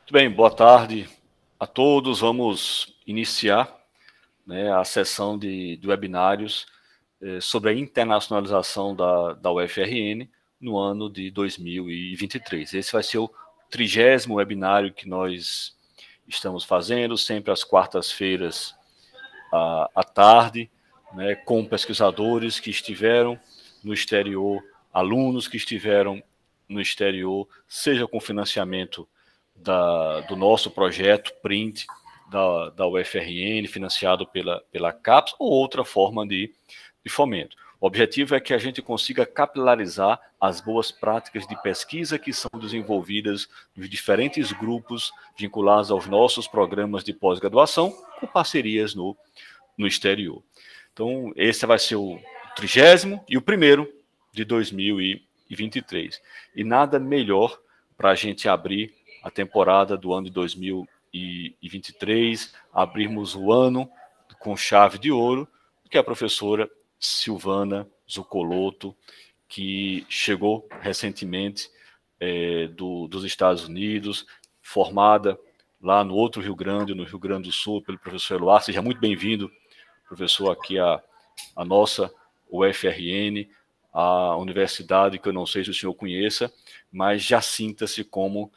Muito bem, boa tarde a todos. Vamos iniciar, né, a sessão de webinários sobre a internacionalização da UFRN no ano de 2023. Esse vai ser o 30º webinário que nós estamos fazendo, sempre às quartas-feiras à tarde, né, com pesquisadores que estiveram no exterior, alunos que estiveram no exterior, seja com financiamento do nosso projeto PRINT, da UFRN, financiado pela CAPES, ou outra forma de fomento. O objetivo é que a gente consiga capilarizar as boas práticas de pesquisa que são desenvolvidas nos diferentes grupos vinculados aos nossos programas de pós-graduação, com parcerias no exterior. Então, esse vai ser o 30º e o primeiro de 2023. E nada melhor para a gente abrir a temporada do ano de 2023, abrirmos o ano com chave de ouro, que é a professora Silvana Zuccolotto, que chegou recentemente dos Estados Unidos, formada lá no outro Rio Grande, no Rio Grande do Sul, pelo professor Eloá. Seja muito bem-vindo, professor, aqui a nossa UFRN, a universidade que eu não sei se o senhor conheça, mas já sinta-se como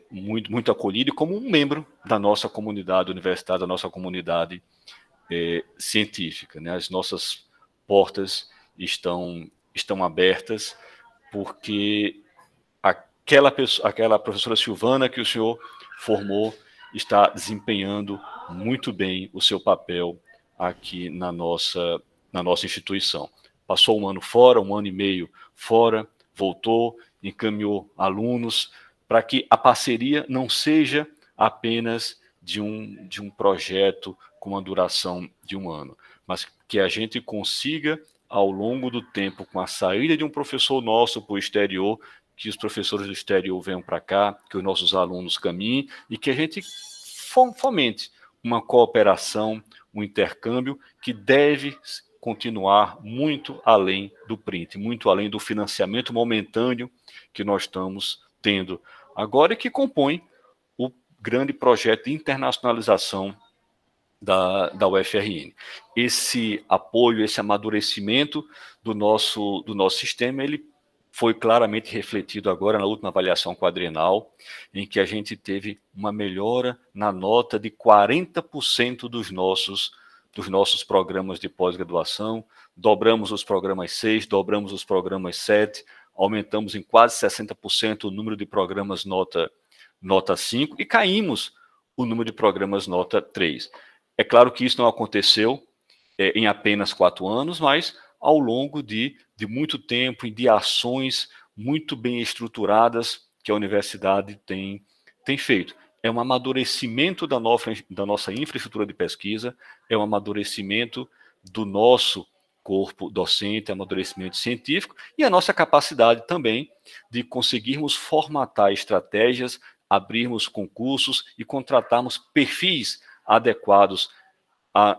muito acolhido e como um membro da nossa comunidade universitária, da nossa comunidade científica, né? As nossas portas estão abertas porque aquela professora Silvana que o senhor formou está desempenhando muito bem o seu papel aqui na nossa instituição. Passou um ano fora, um ano e meio fora, voltou, encaminhou alunos para que a parceria não seja apenas de um projeto com uma duração de um ano, mas que a gente consiga, ao longo do tempo, com a saída de um professor nosso para o exterior, que os professores do exterior venham para cá, que os nossos alunos caminhem e que a gente fomente uma cooperação, um intercâmbio que deve continuar muito além do PRINT, muito além do financiamento momentâneo que nós estamos tendo agora e que compõe o grande projeto de internacionalização da UFRN. Esse apoio, esse amadurecimento do nosso sistema, ele foi claramente refletido agora na última avaliação quadrienal, em que a gente teve uma melhora na nota de 40% dos nossos programas de pós-graduação, dobramos os programas 6, dobramos os programas 7, aumentamos em quase 60% o número de programas nota 5 e caímos o número de programas nota 3. É claro que isso não aconteceu em apenas 4 anos, mas ao longo de muito tempo e de ações muito bem estruturadas que a universidade tem feito. É um amadurecimento da nossa infraestrutura de pesquisa, é um amadurecimento do nosso corpo docente, amadurecimento científico e a nossa capacidade também de conseguirmos formatar estratégias, abrirmos concursos e contratarmos perfis adequados à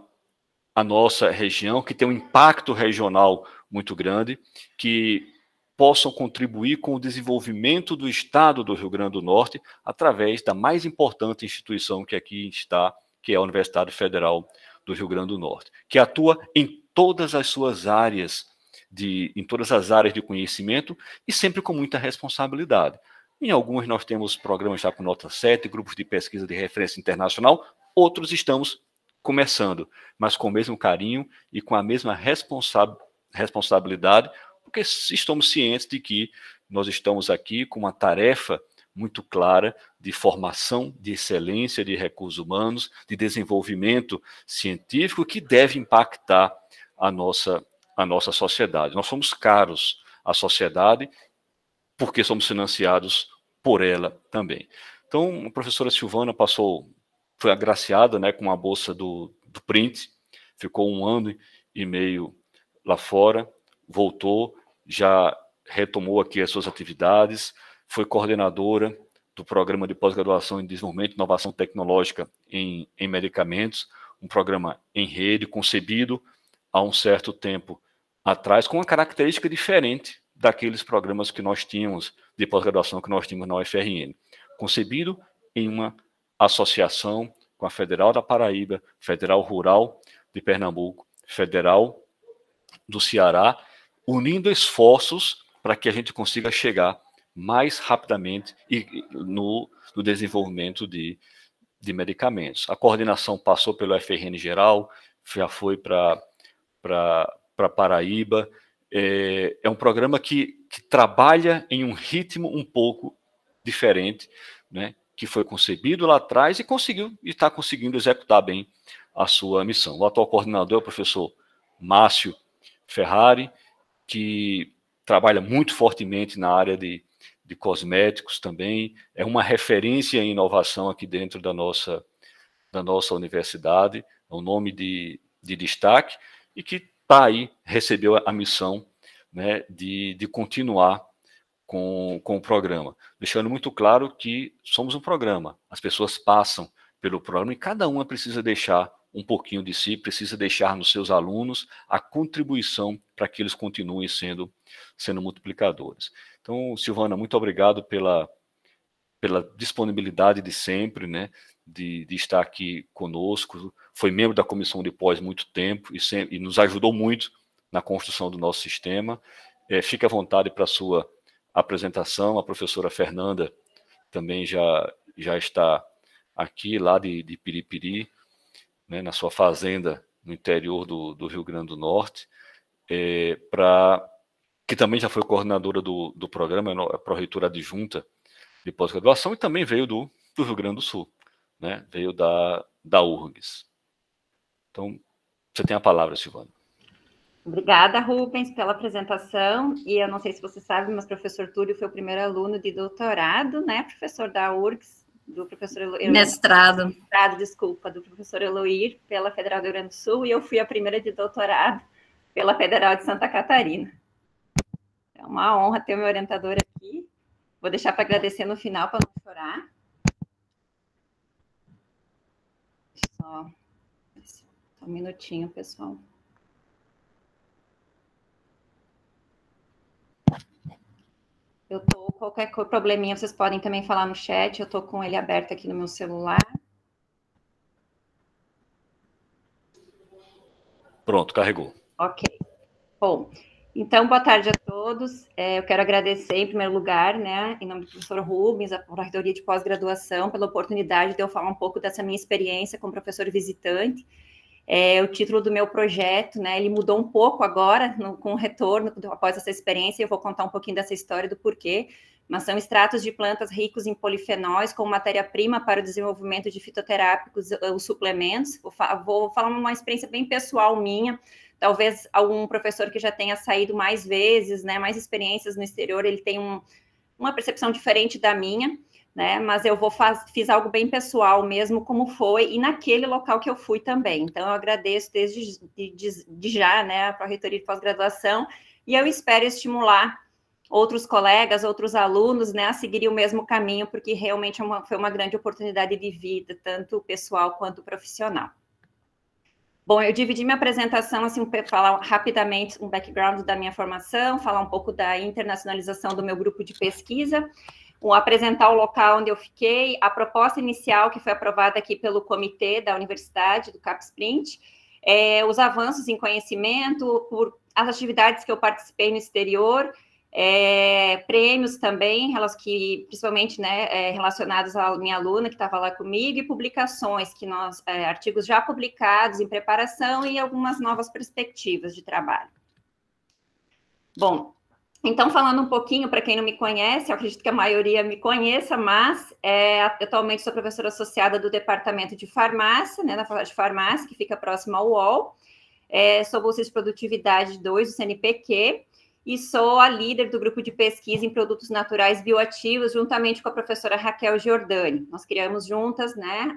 nossa região, que tem um impacto regional muito grande, que possam contribuir com o desenvolvimento do estado do Rio Grande do Norte através da mais importante instituição que aqui está, que é a Universidade Federal do Rio Grande do Norte, que atua em todas as suas áreas, em todas as áreas de conhecimento e sempre com muita responsabilidade. Em alguns nós temos programas já com nota 7, grupos de pesquisa de referência internacional, outros estamos começando, mas com o mesmo carinho e com a mesma responsabilidade, porque estamos cientes de que nós estamos aqui com uma tarefa muito clara de formação, de excelência de recursos humanos, de desenvolvimento científico que deve impactar a nossa sociedade. Nós somos caros à sociedade porque somos financiados por ela também. Então, a professora Silvana foi agraciada, né, com a bolsa do PRINT, ficou 1 ano e meio lá fora, voltou, já retomou aqui as suas atividades, foi coordenadora do Programa de Pós-Graduação em Desenvolvimento e Inovação Tecnológica em Medicamentos, um programa em rede, concebido há um certo tempo atrás, com uma característica diferente daqueles programas que nós tínhamos, de pós-graduação que nós tínhamos na UFRN. Concebido em uma associação com a Federal da Paraíba, Federal Rural de Pernambuco, Federal do Ceará, unindo esforços para que a gente consiga chegar mais rapidamente no desenvolvimento de medicamentos. A coordenação passou pelo FRN geral, já foi para Paraíba. É um programa que trabalha em um ritmo um pouco diferente, né, que foi concebido lá atrás e está conseguindo executar bem a sua missão. O atual coordenador é o professor Márcio Ferrari, que trabalha muito fortemente na área de cosméticos também, é uma referência em inovação aqui dentro da nossa universidade, é um nome de destaque, e que está aí, recebeu a missão, né, de continuar com o programa, deixando muito claro que somos um programa, as pessoas passam pelo programa e cada uma precisa deixar um pouquinho de si, precisa deixar nos seus alunos a contribuição para que eles continuem sendo multiplicadores. Então, Silvana, muito obrigado pela disponibilidade de sempre, né, de estar aqui conosco. Foi membro da comissão de pós muito tempo e nos ajudou muito na construção do nosso sistema. Fique à vontade para a sua apresentação. A professora Fernanda também já está aqui, lá de Piripiri, né, na sua fazenda no interior do Rio Grande do Norte, que também já foi coordenadora do programa, a pró-reitora adjunta de pós-graduação, e também veio do Rio Grande do Sul, né, veio da URGS. Então, você tem a palavra, Silvana. Obrigada, Rubens, pela apresentação. E eu não sei se você sabe, mas o professor Túlio foi o primeiro aluno de doutorado, né, professor da URGS, do professor Eloir. Mestrado, desculpa, do professor Eloir, pela Federal do Rio Grande do Sul, e eu fui a primeira de doutorado pela Federal de Santa Catarina. É uma honra ter o meu orientador aqui. Vou deixar para agradecer no final, para não chorar. Só um minutinho, pessoal. Eu tô, qualquer probleminha, vocês podem também falar no chat, eu tô com ele aberto aqui no meu celular. Pronto, carregou. Ok. Bom, então, boa tarde a todos. Eu quero agradecer, em primeiro lugar, né, em nome do professor Rubens, a Pró-Reitoria de Pós-Graduação, pela oportunidade de eu falar um pouco dessa minha experiência como professor visitante. O título do meu projeto, né, ele mudou um pouco agora, com o retorno, após essa experiência, eu vou contar um pouquinho dessa história do porquê, mas são extratos de plantas ricos em polifenóis como matéria-prima para o desenvolvimento de fitoterápicos, os suplementos. Vou falar uma experiência bem pessoal minha, talvez algum professor que já tenha saído mais vezes, né, mais experiências no exterior, ele tem uma percepção diferente da minha, né, mas eu fiz algo bem pessoal mesmo, como foi, e naquele local que eu fui também. Então, eu agradeço desde já, né, a Pró-Reitoria de Pós-Graduação, e eu espero estimular outros colegas, outros alunos, né, a seguirem o mesmo caminho, porque realmente foi uma grande oportunidade de vida, tanto pessoal quanto profissional. Bom, eu dividi minha apresentação, assim, falar rapidamente um background da minha formação, falar um pouco da internacionalização do meu grupo de pesquisa, apresentar o local onde eu fiquei, a proposta inicial que foi aprovada aqui pelo comitê da universidade, do CapSprint, os avanços em conhecimento, por as atividades que eu participei no exterior, prêmios também, principalmente, né, relacionados à minha aluna que estava lá comigo, e publicações, artigos já publicados em preparação e algumas novas perspectivas de trabalho. Bom, então, falando um pouquinho, para quem não me conhece, eu acredito que a maioria me conheça, mas atualmente sou professora associada do Departamento de Farmácia, né, na Faculdade de Farmácia, que fica próximo ao UOL. Sou bolsista de Produtividade 2 do CNPq, e sou a líder do grupo de pesquisa em produtos naturais bioativos, juntamente com a professora Raquel Giordani. Nós criamos juntas, né,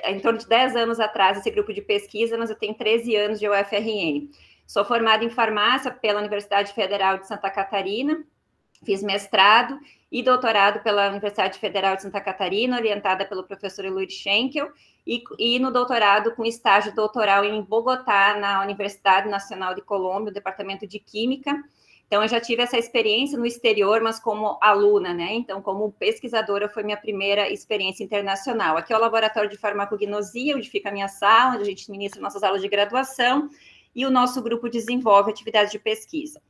em torno de 10 anos atrás, esse grupo de pesquisa, mas eu tenho 13 anos de UFRN. Sou formada em farmácia pela Universidade Federal de Santa Catarina, fiz mestrado e doutorado pela Universidade Federal de Santa Catarina, orientada pelo professor Eloir Schenkel, e no doutorado com estágio doutoral em Bogotá, na Universidade Nacional de Colômbia, Departamento de Química, Então, eu já tive essa experiência no exterior, mas como aluna, né? Então, como pesquisadora, foi minha primeira experiência internacional. Aqui é o Laboratório de Farmacognosia, onde fica a minha sala, onde a gente ministra nossas aulas de graduação, e o nosso grupo desenvolve atividades de pesquisa.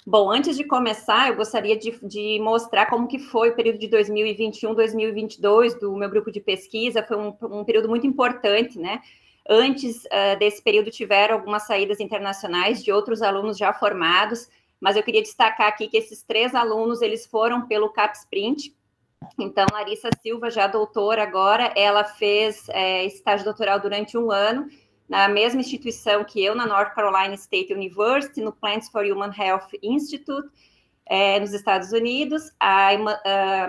Bom, antes de começar, eu gostaria de mostrar como que foi o período de 2021, 2022 do meu grupo de pesquisa. Foi um período muito importante, né? Antes desse período tiveram algumas saídas internacionais de outros alunos já formados, mas eu queria destacar aqui que esses 3 alunos, eles foram pelo CapSprint. Então, Larissa Silva, já doutora agora, ela fez estágio doutoral durante 1 ano, na mesma instituição que eu, na North Carolina State University, no Plants for Human Health Institute, nos Estados Unidos. A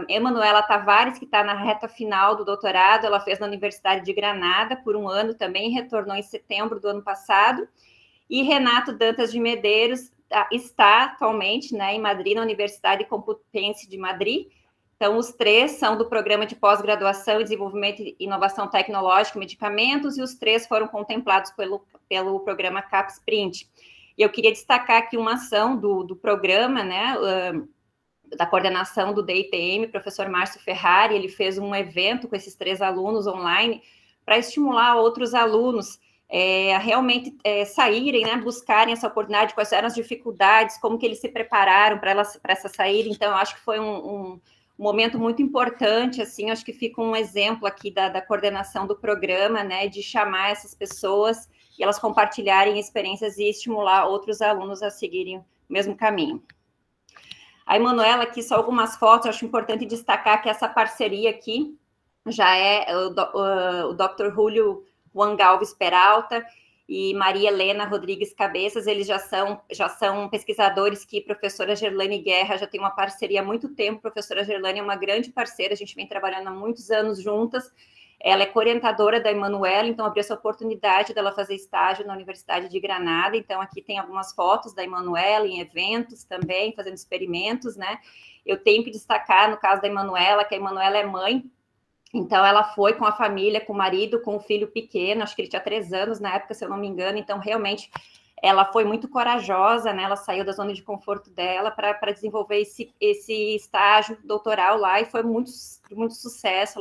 Emanuela Tavares, que está na reta final do doutorado, ela fez na Universidade de Granada por 1 ano também, retornou em setembro do ano passado. E Renato Dantas de Medeiros está atualmente, né, em Madrid, na Universidade Complutense de Madrid. Então, os 3 são do Programa de Pós-Graduação em Desenvolvimento e Inovação Tecnológica e Medicamentos, e os 3 foram contemplados pelo programa CapSprint. E eu queria destacar aqui uma ação do programa, né, da coordenação do DITM, professor Márcio Ferrari. Ele fez um evento com esses 3 alunos online para estimular outros alunos a realmente saírem, né, buscarem essa oportunidade, quais eram as dificuldades, como que eles se prepararam para essa saída. Então, eu acho que foi um momento muito importante, assim, acho que fica um exemplo aqui da coordenação do programa, né, de chamar essas pessoas e elas compartilharem experiências e estimular outros alunos a seguirem o mesmo caminho. A Emanuela, aqui só algumas fotos, acho importante destacar que essa parceria aqui já é o Dr. Julio Juan Galvez Peralta e Maria Helena Rodrigues Cabeças. Eles já são pesquisadores que professora Gerlane Guerra já tem uma parceria há muito tempo. Professora Gerlane é uma grande parceira, a gente vem trabalhando há muitos anos juntas. Ela é co-orientadora da Emanuela, então abriu essa oportunidade dela fazer estágio na Universidade de Granada. Então aqui tem algumas fotos da Emanuela em eventos também, fazendo experimentos, né? Eu tenho que destacar, no caso da Emanuela, que a Emanuela é mãe. Então, ela foi com a família, com o marido, com o filho pequeno, acho que ele tinha 3 anos na época, se eu não me engano. Então, realmente, ela foi muito corajosa, né? Ela saiu da zona de conforto dela para desenvolver esse estágio doutoral lá, e foi muito sucesso.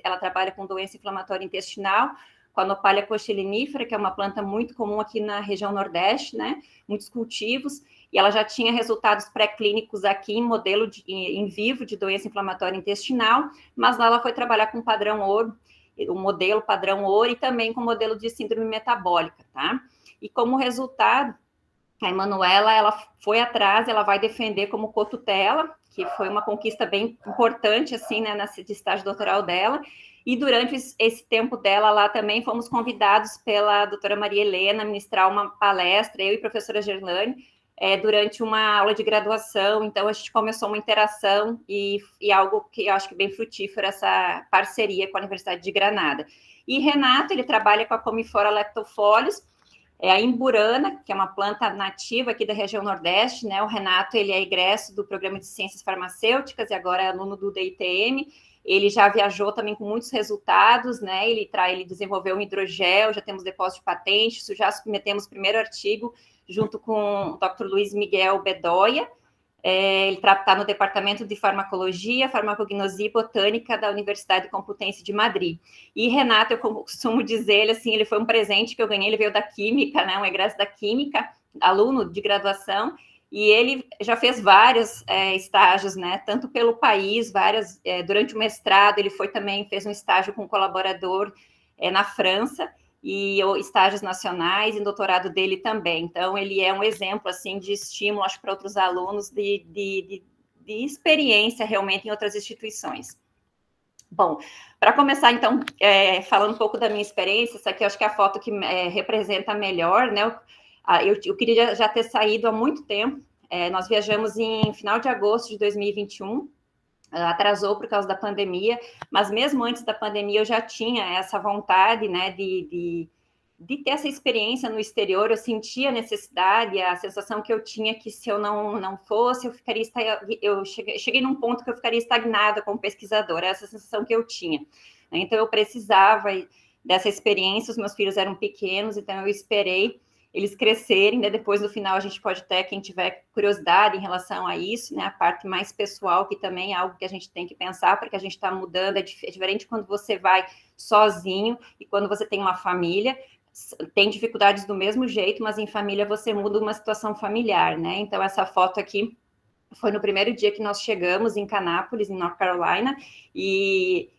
Ela trabalha com doença inflamatória intestinal, com a Nopalha cochilinifera, que é uma planta muito comum aqui na região Nordeste, né? Muitos cultivos. E ela já tinha resultados pré-clínicos aqui em modelo em vivo de doença inflamatória intestinal, mas lá ela foi trabalhar com padrão ouro, o modelo padrão ouro, e também com modelo de síndrome metabólica, tá? E como resultado, a Emanuela, ela foi atrás, ela vai defender como cotutela, que foi uma conquista bem importante, assim, né, de estágio doutoral dela. E durante esse tempo dela lá também fomos convidados pela doutora Maria Helena a ministrar uma palestra, eu e a professora Gerlane, durante uma aula de graduação. Então, a gente começou uma interação e algo que eu acho que bem frutífero, essa parceria com a Universidade de Granada. E Renato, ele trabalha com a Comifora lactofolios, a imburana, que é uma planta nativa aqui da região Nordeste, né? O Renato, ele é egresso do Programa de Ciências Farmacêuticas e agora é aluno do DITM. Ele já viajou também com muitos resultados, né? Ele desenvolveu um hidrogel, já temos depósito de patente, isso já submetemos o primeiro artigo junto com o Dr. Luiz Miguel Bedoya. Ele está no Departamento de Farmacologia, Farmacognosia e Botânica da Universidade Complutense de Madrid. E Renato, eu costumo dizer, ele, assim, ele foi um presente que eu ganhei, ele veio da Química, né, um egresso da Química, aluno de graduação, e ele já fez vários estágios, né, tanto pelo país, durante o mestrado, ele fez um estágio com um colaborador na França, e estágios nacionais, e doutorado dele também. Então, ele é um exemplo, assim, de estímulo, acho, para outros alunos, de experiência, realmente, em outras instituições. Bom, para começar, então, falando um pouco da minha experiência, essa aqui eu acho que é a foto que representa melhor, né? Eu queria já ter saído há muito tempo. Nós viajamos em final de agosto de 2021, atrasou por causa da pandemia, mas mesmo antes da pandemia eu já tinha essa vontade, né, de ter essa experiência no exterior. Eu sentia a necessidade, a sensação que eu tinha que se eu não fosse, eu cheguei num ponto que eu ficaria estagnada como pesquisadora, essa sensação que eu tinha. Então eu precisava dessa experiência, os meus filhos eram pequenos, então eu esperei eles crescerem, né? Depois, no final, a gente pode até, quem tiver curiosidade em relação a isso, né? A parte mais pessoal, que também é algo que a gente tem que pensar, porque a gente está mudando, é diferente quando você vai sozinho e quando você tem uma família, tem dificuldades do mesmo jeito, mas em família você muda uma situação familiar, né? Então, essa foto aqui foi no primeiro dia que nós chegamos em Canápolis, em North Carolina, e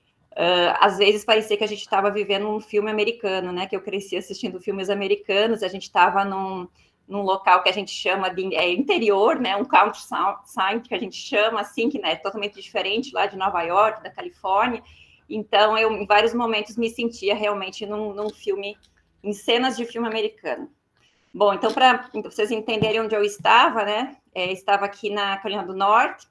às vezes parecia que a gente estava vivendo um filme americano, né? Que eu cresci assistindo filmes americanos, a gente estava num local que a gente chama de interior, né? Um countryside que a gente chama assim, que né, é totalmente diferente lá de Nova York, da Califórnia. Então, eu em vários momentos me sentia realmente num filme, em cenas de filme americano. Bom, então, para vocês entenderem onde eu estava, né? Estava aqui na Carolina do Norte,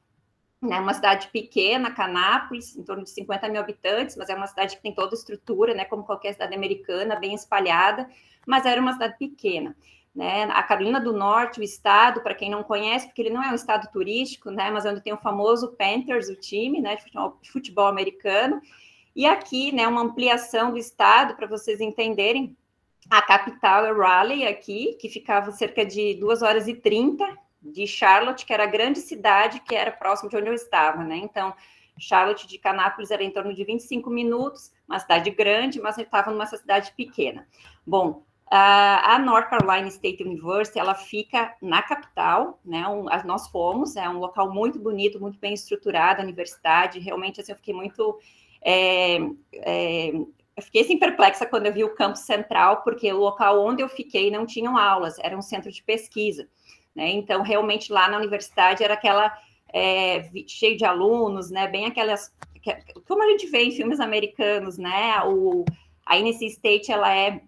né, uma cidade pequena, Canápolis, em torno de 50 mil habitantes, mas é uma cidade que tem toda a estrutura, né, como qualquer cidade americana, bem espalhada, mas era uma cidade pequena. Né? A Carolina do Norte, o estado, para quem não conhece, porque ele não é um estado turístico, né, mas onde tem o famoso Panthers, o time, né, de futebol americano, e aqui, né, uma ampliação do estado, para vocês entenderem, a capital é Raleigh, aqui, que ficava cerca de 2h30 de Charlotte, que era a grande cidade que era próximo de onde eu estava, né? Então, Charlotte de Canápolis era em torno de 25 minutos, uma cidade grande, mas eu estava numa cidade pequena. Bom, a North Carolina State University, ela fica na capital, né? Nós fomos, é um local muito bonito, muito bem estruturado, a universidade, realmente, assim, eu fiquei muito... eu fiquei assim perplexa quando eu vi o campus central, porque o local onde eu fiquei não tinham aulas, era um centro de pesquisa. Né? Então, realmente, lá na universidade era aquela cheio de alunos, né? Bem aquelas... como a gente vê em filmes americanos, né? A NC State, ela é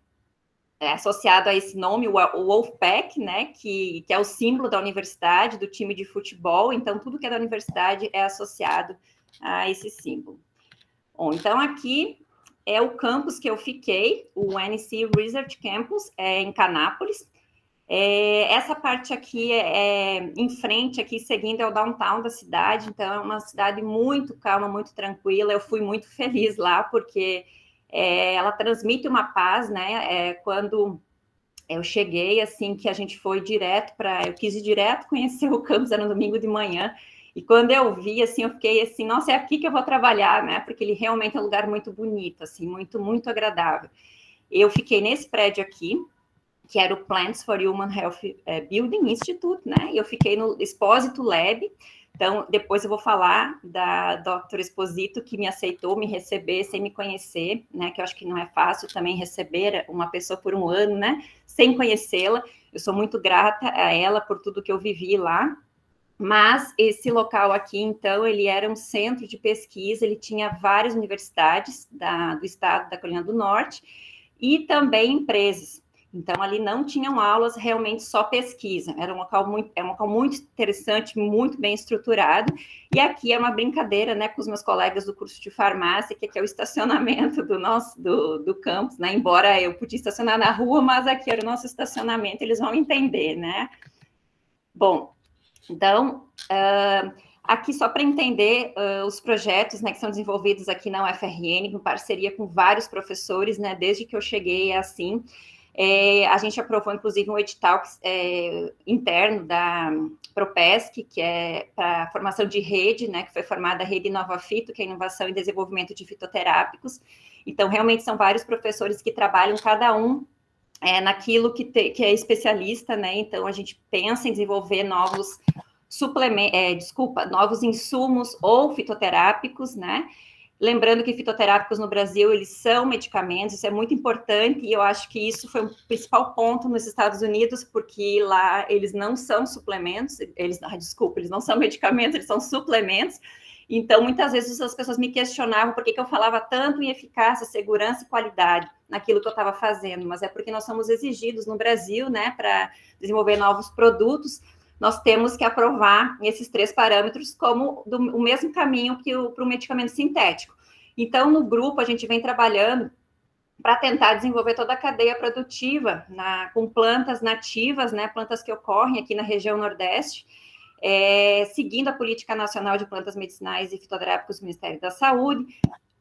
associada a esse nome, o Wolfpack, né? Que é o símbolo da universidade, do time de futebol. Então, tudo que é da universidade é associado a esse símbolo. Bom, então, aqui é o campus que eu fiquei, o NC Research Campus, em Canápolis. Essa parte aqui em frente, aqui seguindo, é o downtown da cidade, então é uma cidade muito calma, muito tranquila. Eu fui muito feliz lá, porque ela transmite uma paz, né? Quando eu cheguei, assim, que a gente foi direto eu quis ir direto conhecer o campus, era no domingo de manhã, e quando eu vi, assim, eu fiquei assim, nossa, é aqui que eu vou trabalhar, né? Porque ele realmente é um lugar muito bonito, assim, muito, muito agradável. Eu fiquei nesse prédio aqui, que era o Plants for Human Health Building Institute, né? E eu fiquei no Exposito Lab. Então, depois eu vou falar da Dr. Exposito, que me aceitou me receber sem me conhecer, né? Que eu acho que não é fácil também receber uma pessoa por um ano, né? Sem conhecê-la. Eu sou muito grata a ela por tudo que eu vivi lá. Mas esse local aqui, então, ele era um centro de pesquisa, ele tinha várias universidades do estado da Carolina do Norte e também empresas. Então, ali não tinham aulas, realmente só pesquisa. Era um local muito interessante, muito bem estruturado. E aqui é uma brincadeira, né, com os meus colegas do curso de farmácia, que aqui é o estacionamento do campus, né? Embora eu podia estacionar na rua, mas aqui era o nosso estacionamento, eles vão entender, né? Bom, então, aqui só para entender os projetos, né, que são desenvolvidos aqui na UFRN, em parceria com vários professores, né, desde que eu cheguei assim, a gente aprovou, inclusive, um edital interno da Propesc, que é para formação de rede, né, que foi formada a Rede Nova Fito, que é inovação e desenvolvimento de fitoterápicos. Então, realmente, são vários professores que trabalham, cada um naquilo que é especialista, né? Então, a gente pensa em desenvolver novos novos insumos ou fitoterápicos, né? Lembrando que fitoterápicos no Brasil, eles são medicamentos, isso é muito importante, e eu acho que isso foi o principal ponto nos Estados Unidos, porque lá eles não são suplementos, eles não são medicamentos, eles são suplementos. Então, muitas vezes as pessoas me questionavam por que eu falava tanto em eficácia, segurança e qualidade naquilo que eu estava fazendo, mas é porque nós somos exigidos no Brasil, né, para desenvolver novos produtos, nós temos que aprovar esses 3 parâmetros como o mesmo caminho que para o medicamento sintético. Então, no grupo, a gente vem trabalhando para tentar desenvolver toda a cadeia produtiva com plantas nativas, né, plantas que ocorrem aqui na região Nordeste, seguindo a Política Nacional de Plantas Medicinais e Fitoterápicos do Ministério da Saúde,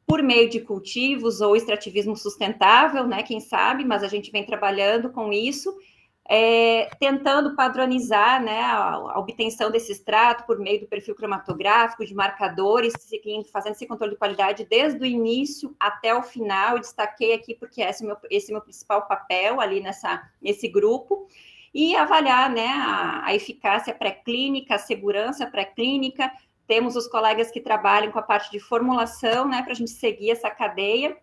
por meio de cultivos ou extrativismo sustentável, né, quem sabe, mas a gente vem trabalhando com isso, tentando padronizar, né, a obtenção desse extrato por meio do perfil cromatográfico, de marcadores, fazendo esse controle de qualidade desde o início até o final. Eu destaquei aqui porque esse é o meu principal papel ali nesse grupo, e avaliar, né, a eficácia pré-clínica, a segurança pré-clínica. Temos os colegas que trabalham com a parte de formulação, né, para a gente seguir essa cadeia,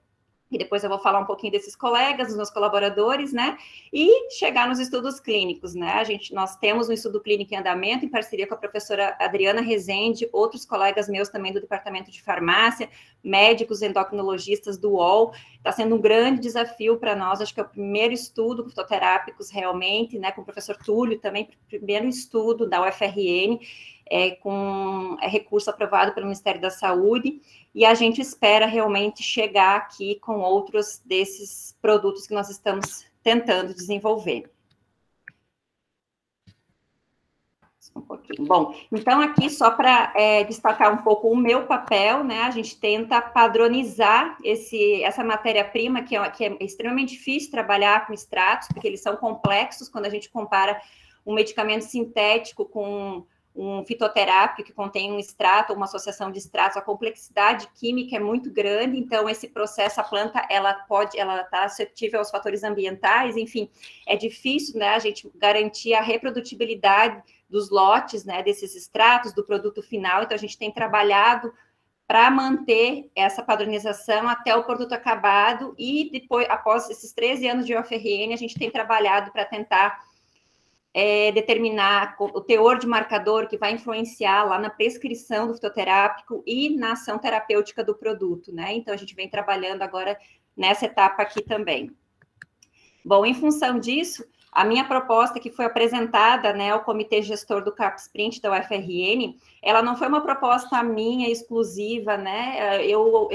e depois eu vou falar um pouquinho desses colegas, dos meus colaboradores, né, e chegar nos estudos clínicos, né, nós temos um estudo clínico em andamento, em parceria com a professora Adriana Rezende, outros colegas meus também do departamento de farmácia, médicos endocrinologistas do UOL. Está sendo um grande desafio para nós, acho que é o primeiro estudo fitoterápicos realmente, né, com o professor Túlio também, primeiro estudo da UFRN, com recurso aprovado pelo Ministério da Saúde, e a gente espera realmente chegar aqui com outros desses produtos que nós estamos tentando desenvolver. Um pouquinho. Bom, então aqui só para destacar um pouco o meu papel, né, a gente tenta padronizar essa matéria-prima, que é extremamente difícil trabalhar com extratos, porque eles são complexos quando a gente compara um medicamento sintético com um fitoterápico que contém um extrato, uma associação de extratos, a complexidade química é muito grande, então esse processo, a planta, ela está suscetível aos fatores ambientais, enfim, é difícil, né, a gente garantir a reprodutibilidade dos lotes, né, desses extratos, do produto final, então a gente tem trabalhado para manter essa padronização até o produto acabado, e depois, após esses 13 anos de UFRN, a gente tem trabalhado para tentar determinar o teor de marcador que vai influenciar lá na prescrição do fitoterápico e na ação terapêutica do produto, né? Então, a gente vem trabalhando agora nessa etapa aqui também. Bom, em função disso, a minha proposta que foi apresentada, né, ao comitê gestor do CapSprint da UFRN, ela não foi uma proposta minha exclusiva, né, eu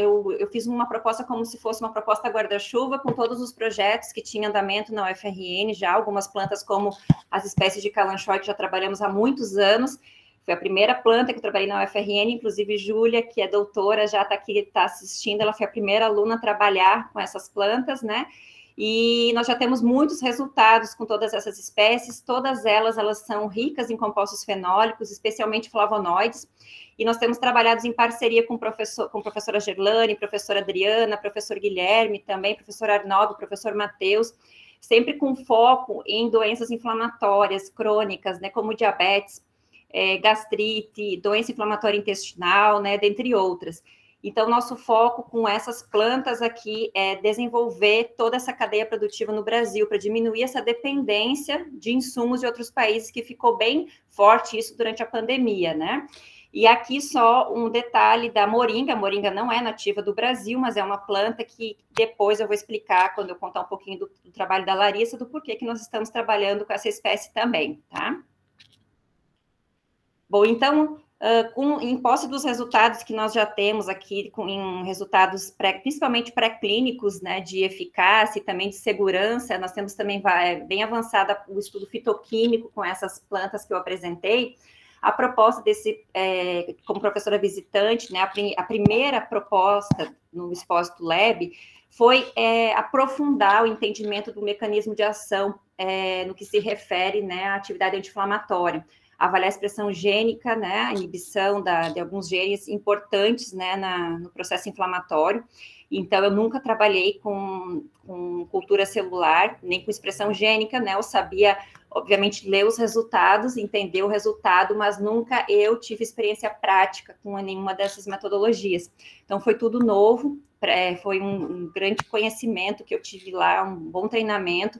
fiz uma proposta como se fosse uma proposta guarda-chuva com todos os projetos que tinham andamento na UFRN, já algumas plantas como as espécies de Kalanchoe, que já trabalhamos há muitos anos. Foi a primeira planta que eu trabalhei na UFRN, inclusive Júlia, que é doutora, já está aqui, está assistindo, ela foi a primeira aluna a trabalhar com essas plantas, né, e nós já temos muitos resultados com todas essas espécies, todas elas são ricas em compostos fenólicos, especialmente flavonoides, e nós temos trabalhado em parceria com a professora Gerlane, professora Adriana, professor Guilherme também, professor Arnaldo, professor Matheus, sempre com foco em doenças inflamatórias crônicas, né, como diabetes, gastrite, doença inflamatória intestinal, né, dentre outras. Então, nosso foco com essas plantas aqui é desenvolver toda essa cadeia produtiva no Brasil, para diminuir essa dependência de insumos de outros países, que ficou bem forte isso durante a pandemia, né? E aqui só um detalhe da moringa. A moringa não é nativa do Brasil, mas é uma planta que depois eu vou explicar, quando eu contar um pouquinho do trabalho da Larissa, do porquê que nós estamos trabalhando com essa espécie também, tá? Bom, então, em posse dos resultados que nós já temos aqui, em resultados principalmente pré-clínicos, né, de eficácia e também de segurança, nós temos também bem avançada o estudo fitoquímico com essas plantas que eu apresentei. A proposta como professora visitante, né, a primeira proposta no Exposito Lab foi aprofundar o entendimento do mecanismo de ação no que se refere, né, à atividade anti-inflamatória, avaliar a expressão gênica, né, a inibição de alguns genes importantes, né, no processo inflamatório. Então, eu nunca trabalhei com cultura celular, nem com expressão gênica, né, eu sabia, obviamente, ler os resultados, entender o resultado, mas nunca eu tive experiência prática com nenhuma dessas metodologias. Então, foi tudo novo, foi um grande conhecimento que eu tive lá, um bom treinamento,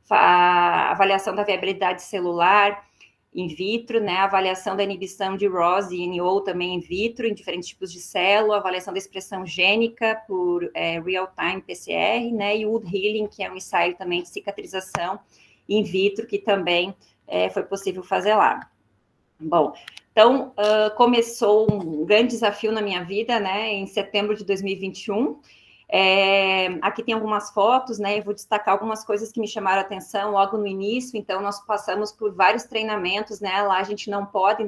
a avaliação da viabilidade celular, in vitro, né, a avaliação da inibição de ROS e NO também in vitro, em diferentes tipos de célula, a avaliação da expressão gênica por real-time PCR, né, e o wound healing, que é um ensaio também de cicatrização in vitro, que também foi possível fazer lá. Bom, então, começou um grande desafio na minha vida, né, em setembro de 2021, aqui tem algumas fotos, né, eu vou destacar algumas coisas que me chamaram a atenção logo no início. Então, nós passamos por vários treinamentos, né, lá a gente não pode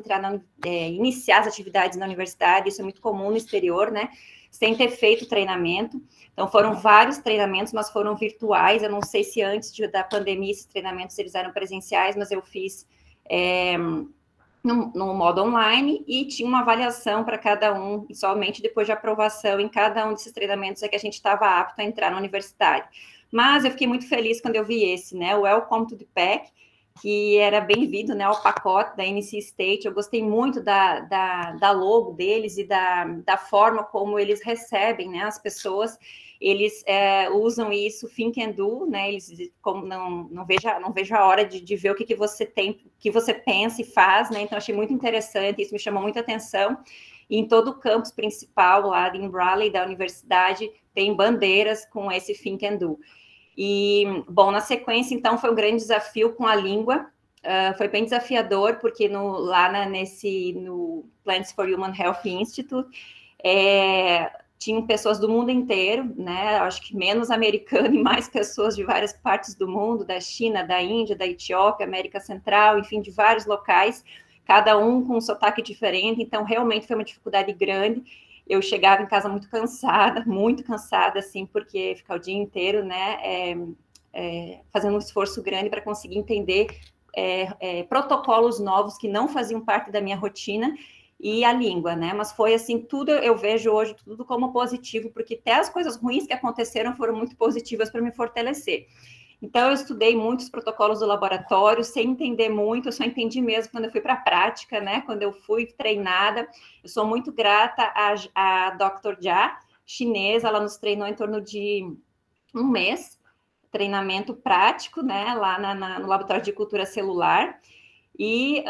iniciar as atividades na universidade, isso é muito comum no exterior, né, sem ter feito treinamento. Então, foram vários treinamentos, mas foram virtuais. Eu não sei se antes da pandemia esses treinamentos eles eram presenciais, mas eu fiz no modo online, e tinha uma avaliação para cada um, e somente depois de aprovação em cada um desses treinamentos é que a gente estava apto a entrar na universidade. Mas eu fiquei muito feliz quando eu vi esse, né, o Welcome to the Pack, que era bem-vindo, né, ao pacote da NC State. Eu gostei muito da logo deles e da forma como eles recebem, né, as pessoas. Eles usam isso, think and do, né? Eles como não vejo a hora de ver o que você tem, o que você pensa e faz, né? Então achei muito interessante, isso me chamou muita atenção. E em todo o campus principal lá em Raleigh da universidade tem bandeiras com esse think and do. E bom, na sequência então foi um grande desafio com a língua. Foi bem desafiador porque no Plants for Human Health Institute tinham pessoas do mundo inteiro, né? Acho que menos americano e mais pessoas de várias partes do mundo, da China, da Índia, da Etiópia, América Central, enfim, de vários locais, cada um com um sotaque diferente. Então, realmente foi uma dificuldade grande. Eu chegava em casa muito cansada, assim, porque ficar o dia inteiro, né, fazendo um esforço grande para conseguir entender protocolos novos que não faziam parte da minha rotina, e a língua, né? Mas foi assim, tudo eu vejo hoje tudo como positivo, porque até as coisas ruins que aconteceram foram muito positivas para me fortalecer. Então, eu estudei muitos protocolos do laboratório, sem entender muito, eu só entendi mesmo quando eu fui para a prática, né? Quando eu fui treinada. Eu sou muito grata à Dr. Jia, chinesa, ela nos treinou em torno de um mês, treinamento prático, né? Lá no Laboratório de Cultura Celular. E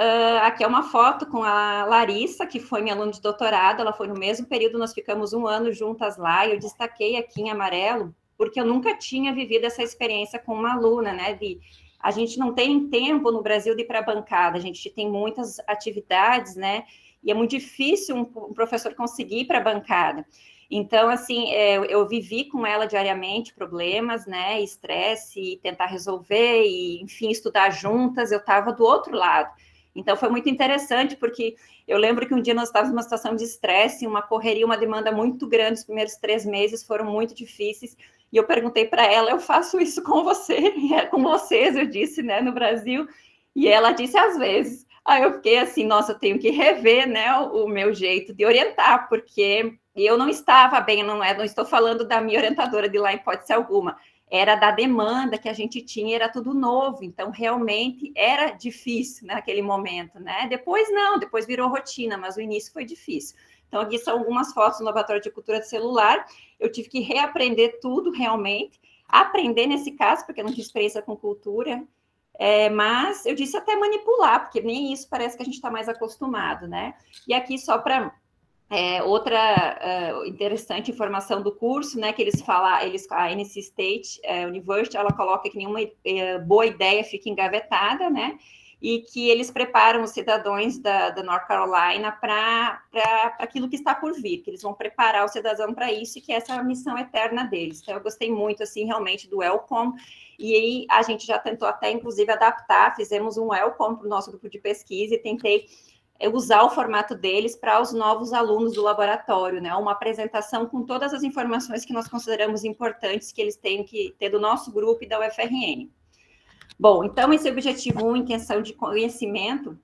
aqui é uma foto com a Larissa, que foi minha aluna de doutorado. Ela foi no mesmo período, nós ficamos um ano juntas lá, e eu destaquei aqui em amarelo, porque eu nunca tinha vivido essa experiência com uma aluna, né? A gente não tem tempo no Brasil de ir para a bancada, a gente tem muitas atividades, né? E é muito difícil um professor conseguir ir para a bancada. Então, assim, eu vivi com ela diariamente problemas, né, estresse, e tentar resolver, e, enfim, estudar juntas. Eu estava do outro lado. Então, foi muito interessante, porque eu lembro que um dia nós estávamos numa situação de estresse, uma correria, uma demanda muito grande. Os primeiros 3 meses foram muito difíceis, e eu perguntei para ela: eu faço isso com você? Com vocês, eu disse, né, no Brasil. E ela disse: às vezes. Aí eu fiquei assim, nossa, eu tenho que rever, né, o meu jeito de orientar, porque eu não estava bem, não estou falando da minha orientadora de lá, em hipótese alguma, era da demanda que a gente tinha, era tudo novo, então realmente era difícil naquele momento, né? Depois não, depois virou rotina, mas o início foi difícil. Então aqui são algumas fotos no Laboratório de Cultura Celular. Eu tive que reaprender tudo realmente, aprender nesse caso, porque eu não tinha experiência com cultura, mas eu disse até manipular, porque nem isso parece que a gente está mais acostumado, né? E aqui só para outra interessante informação do curso, né, que a NC State University, ela coloca que nenhuma boa ideia fica engavetada, né, e que eles preparam os cidadãos da North Carolina para aquilo que está por vir, que eles vão preparar o cidadão para isso, e que essa é a missão eterna deles. Então, eu gostei muito, assim, realmente do Welcome, e aí a gente já tentou até, inclusive, adaptar, fizemos um Welcome para o nosso grupo de pesquisa, e tentei usar o formato deles para os novos alunos do laboratório, né? Uma apresentação com todas as informações que nós consideramos importantes que eles têm que ter do nosso grupo e da UFRN. Bom, então, esse objetivo 1, em questão de conhecimento,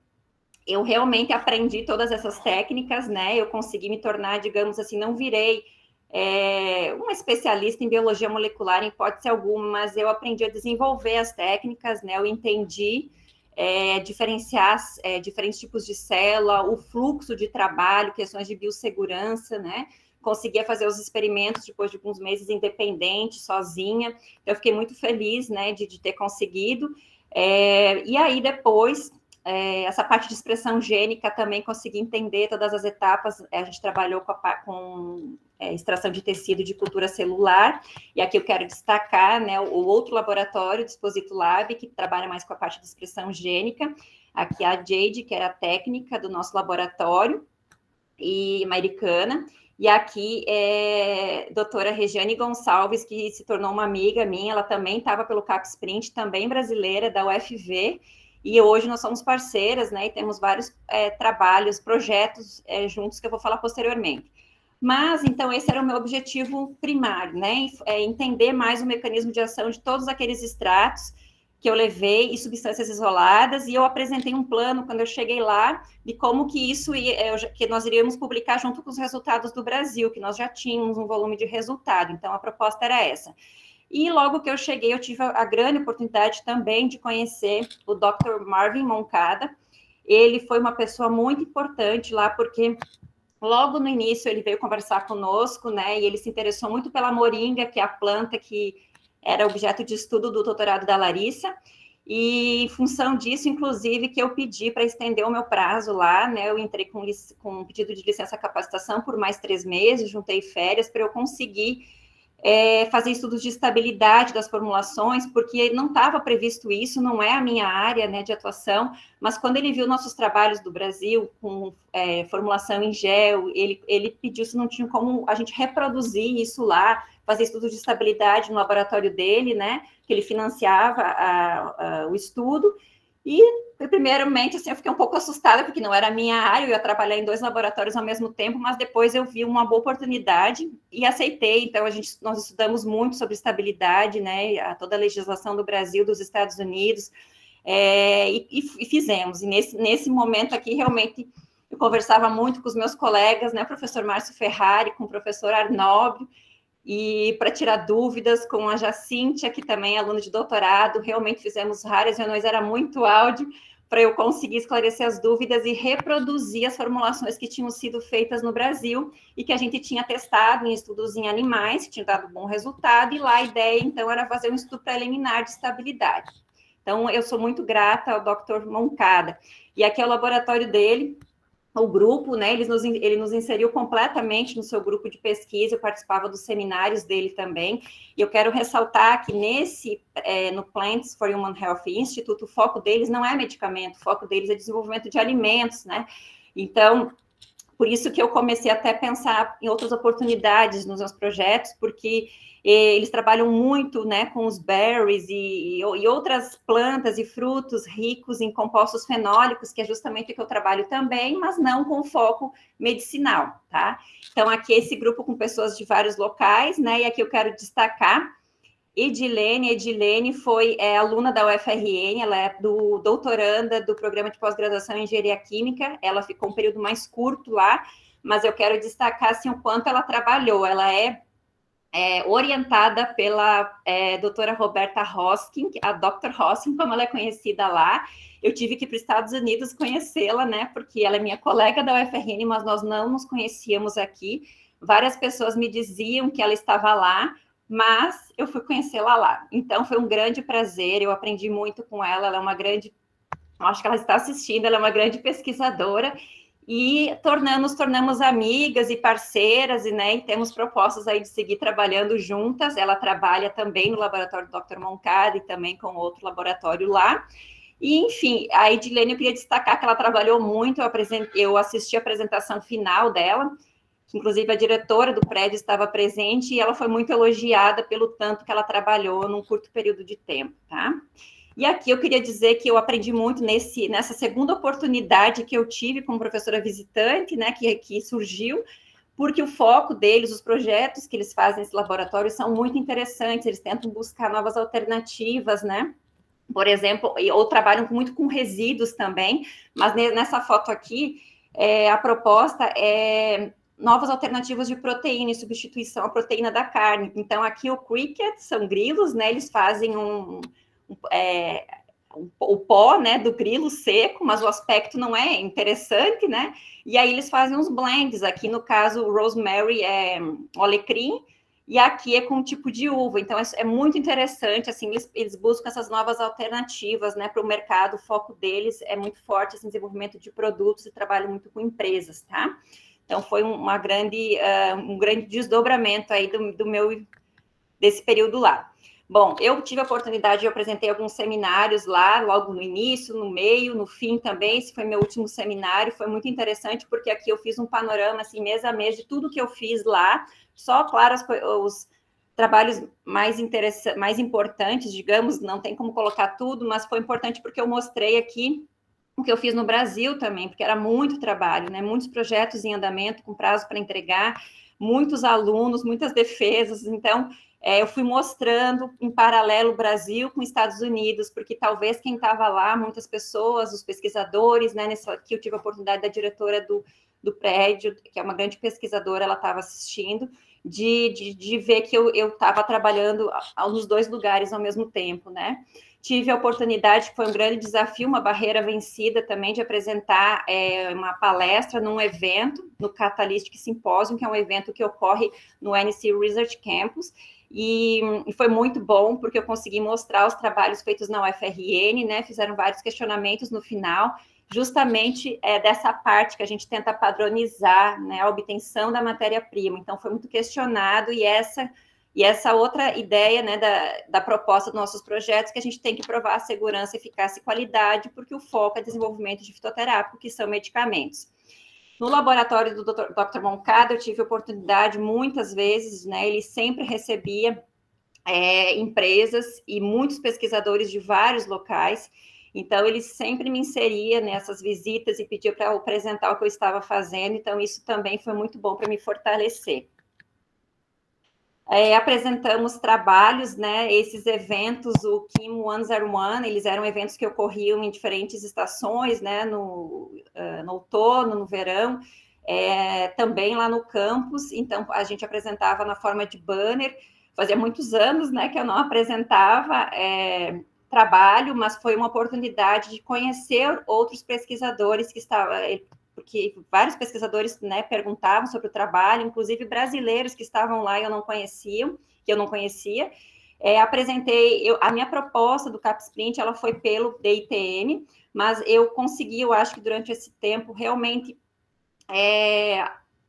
eu realmente aprendi todas essas técnicas, né? Eu consegui me tornar, digamos assim, não virei uma especialista em biologia molecular, em hipótese alguma, mas eu aprendi a desenvolver as técnicas, né? Eu entendi diferenciar diferentes tipos de célula, o fluxo de trabalho, questões de biossegurança, né? Conseguia fazer os experimentos depois de alguns meses independente, sozinha. Então, eu fiquei muito feliz, né, de ter conseguido. E aí, depois, essa parte de expressão gênica também consegui entender todas as etapas. A gente trabalhou com extração de tecido de cultura celular, e aqui eu quero destacar, né, o outro laboratório, o Disposito Lab, que trabalha mais com a parte de expressão gênica. Aqui a Jade, que era a técnica do nosso laboratório, e americana. E aqui doutora Regiane Gonçalves, que se tornou uma amiga minha, ela também estava pelo CAP Sprint, também brasileira, da UFV, e hoje nós somos parceiras, né, e temos vários trabalhos, projetos juntos, que eu vou falar posteriormente. Mas, então, esse era o meu objetivo primário, né? Entender mais o mecanismo de ação de todos aqueles extratos que eu levei e substâncias isoladas, e eu apresentei um plano, quando eu cheguei lá, de como que isso que nós iríamos publicar junto com os resultados do Brasil, que nós já tínhamos um volume de resultado, então a proposta era essa. E logo que eu cheguei, eu tive a grande oportunidade também de conhecer o Dr. Marvin Moncada. Ele foi uma pessoa muito importante lá, porque logo no início ele veio conversar conosco, né, e ele se interessou muito pela moringa, que é a planta que era objeto de estudo do doutorado da Larissa, e em função disso, inclusive, que eu pedi para estender o meu prazo lá, né, eu entrei com um pedido de licença-capacitação por mais 3 meses, juntei férias para eu conseguir fazer estudos de estabilidade das formulações, porque não estava previsto isso, não é a minha área, né, de atuação, mas quando ele viu nossos trabalhos do Brasil, com formulação em gel, ele pediu se não tinha como a gente reproduzir isso lá, fazer estudos de estabilidade no laboratório dele, né, que ele financiava o estudo, e, primeiramente, assim, eu fiquei um pouco assustada, porque não era a minha área, eu ia trabalhar em 2 laboratórios ao mesmo tempo, mas depois eu vi uma boa oportunidade e aceitei. Então, nós estudamos muito sobre estabilidade, né, toda a legislação do Brasil, dos Estados Unidos, e fizemos. E nesse momento aqui, realmente, eu conversava muito com os meus colegas, né, o professor Márcio Ferrari, com o professor Arnob, e para tirar dúvidas com a Jacíntia, que também é aluna de doutorado, realmente fizemos várias reuniões, era muito áudio, para eu conseguir esclarecer as dúvidas e reproduzir as formulações que tinham sido feitas no Brasil e que a gente tinha testado em estudos em animais, que tinham dado bom resultado, e lá a ideia, então, era fazer um estudo preliminar de estabilidade. Então, eu sou muito grata ao Dr. Moncada. E aqui é o laboratório dele, o grupo, né, ele nos inseriu completamente no seu grupo de pesquisa, eu participava dos seminários dele também, e eu quero ressaltar que no Plants for Human Health Institute, o foco deles não é medicamento, o foco deles é desenvolvimento de alimentos, né, então, por isso que eu comecei até a pensar em outras oportunidades nos meus projetos, porque eles trabalham muito, né, com os berries e outras plantas e frutos ricos em compostos fenólicos, que é justamente o que eu trabalho também, mas não com foco medicinal, tá? Então, aqui esse grupo com pessoas de vários locais, né, e aqui eu quero destacar Edilene foi aluna da UFRN, ela é doutoranda do programa de pós-graduação em Engenharia Química, ela ficou um período mais curto lá, mas eu quero destacar assim, o quanto ela trabalhou. Ela é orientada pela doutora Roberta Hosking, a Dr. Hosking, como ela é conhecida lá. Eu tive que ir para os Estados Unidos conhecê-la, né, porque ela é minha colega da UFRN, mas nós não nos conhecíamos aqui. Várias pessoas me diziam que ela estava lá, mas eu fui conhecê-la lá. Então, foi um grande prazer, eu aprendi muito com ela, ela é uma grande, acho que ela está assistindo, ela é uma grande pesquisadora, e nos tornamos amigas e parceiras, né, e temos propostas aí de seguir trabalhando juntas. Ela trabalha também no laboratório do Dr. Moncada e também com outro laboratório lá. E, enfim, a Edilene, eu queria destacar que ela trabalhou muito, eu assisti a apresentação final dela, que inclusive a diretora do prédio estava presente, e ela foi muito elogiada pelo tanto que ela trabalhou num curto período de tempo, tá? E aqui eu queria dizer que eu aprendi muito nessa segunda oportunidade que eu tive como professora visitante, né, que surgiu, porque o foco deles, os projetos que eles fazem nesse laboratório são muito interessantes, eles tentam buscar novas alternativas, né? Por exemplo, ou trabalham muito com resíduos também, mas nessa foto aqui, a proposta é novas alternativas de proteína e substituição à proteína da carne. Então, aqui o cricket são grilos, né? Eles fazem o pó, né, do grilo seco, mas o aspecto não é interessante, né? E aí eles fazem uns blends. Aqui, no caso, o rosemary é o alecrim, e aqui é com um tipo de uva. Então, é muito interessante, assim, eles buscam essas novas alternativas, né, para o mercado. O foco deles é muito forte, esse desenvolvimento de produtos, e trabalham muito com empresas, tá? Então, foi um grande desdobramento aí desse período lá. Bom, eu tive a oportunidade, eu apresentei alguns seminários lá, logo no início, no meio, no fim também. Esse foi meu último seminário, foi muito interessante, porque aqui eu fiz um panorama, assim, mês a mês, de tudo que eu fiz lá. Só, claro, os trabalhos mais importantes, digamos, não tem como colocar tudo, mas foi importante porque eu mostrei aqui o que eu fiz no Brasil também, porque era muito trabalho, né? Muitos projetos em andamento, com prazo para entregar, muitos alunos, muitas defesas, então eu fui mostrando em paralelo o Brasil com os Estados Unidos, porque talvez quem estava lá, muitas pessoas, os pesquisadores, né, aqui eu tive a oportunidade da diretora do prédio, que é uma grande pesquisadora, ela estava assistindo, de ver que eu estava trabalhando nos 2 lugares ao mesmo tempo, né? Tive a oportunidade, que foi um grande desafio, uma barreira vencida também, de apresentar uma palestra num evento, no Catalytic Symposium, que é um evento que ocorre no NC Research Campus, e foi muito bom, porque eu consegui mostrar os trabalhos feitos na UFRN, né? Fizeram vários questionamentos no final, justamente dessa parte que a gente tenta padronizar, né, a obtenção da matéria-prima. Então, foi muito questionado, e essa outra ideia, né, da proposta dos nossos projetos, que a gente tem que provar a segurança, eficácia e qualidade, porque o foco é desenvolvimento de fitoterápico, que são medicamentos. No laboratório do Dr. Moncada, eu tive a oportunidade, muitas vezes, né, ele sempre recebia empresas e muitos pesquisadores de vários locais. Então, ele sempre me inseria nessas visitas e pedia para eu apresentar o que eu estava fazendo. Então, isso também foi muito bom para me fortalecer. Apresentamos trabalhos, né? Esses eventos, o KIM 101, eles eram eventos que ocorriam em diferentes estações, né? No outono, no verão, também lá no campus. Então, a gente apresentava na forma de banner. Fazia muitos anos, né, que eu não apresentava trabalho, mas foi uma oportunidade de conhecer outros pesquisadores que estavam, porque vários pesquisadores, né, perguntavam sobre o trabalho, inclusive brasileiros que estavam lá e eu não conhecia. Apresentei, a minha proposta do CapSprint, ela foi pelo DITM, mas eu consegui, eu acho que durante esse tempo, realmente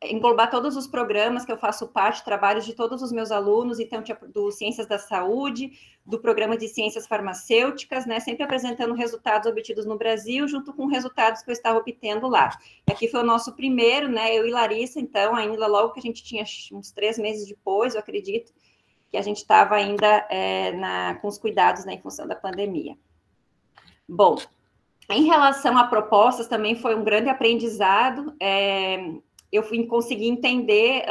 englobar todos os programas que eu faço parte, trabalhos de todos os meus alunos, então, do Ciências da Saúde, do Programa de Ciências Farmacêuticas, né, sempre apresentando resultados obtidos no Brasil, junto com resultados que eu estava obtendo lá. E aqui foi o nosso primeiro, né, eu e Larissa, então, ainda logo que a gente tinha uns 3 meses depois, eu acredito, que a gente estava ainda com os cuidados, né, em função da pandemia. Bom, em relação a propostas, também foi um grande aprendizado. Eu consegui entender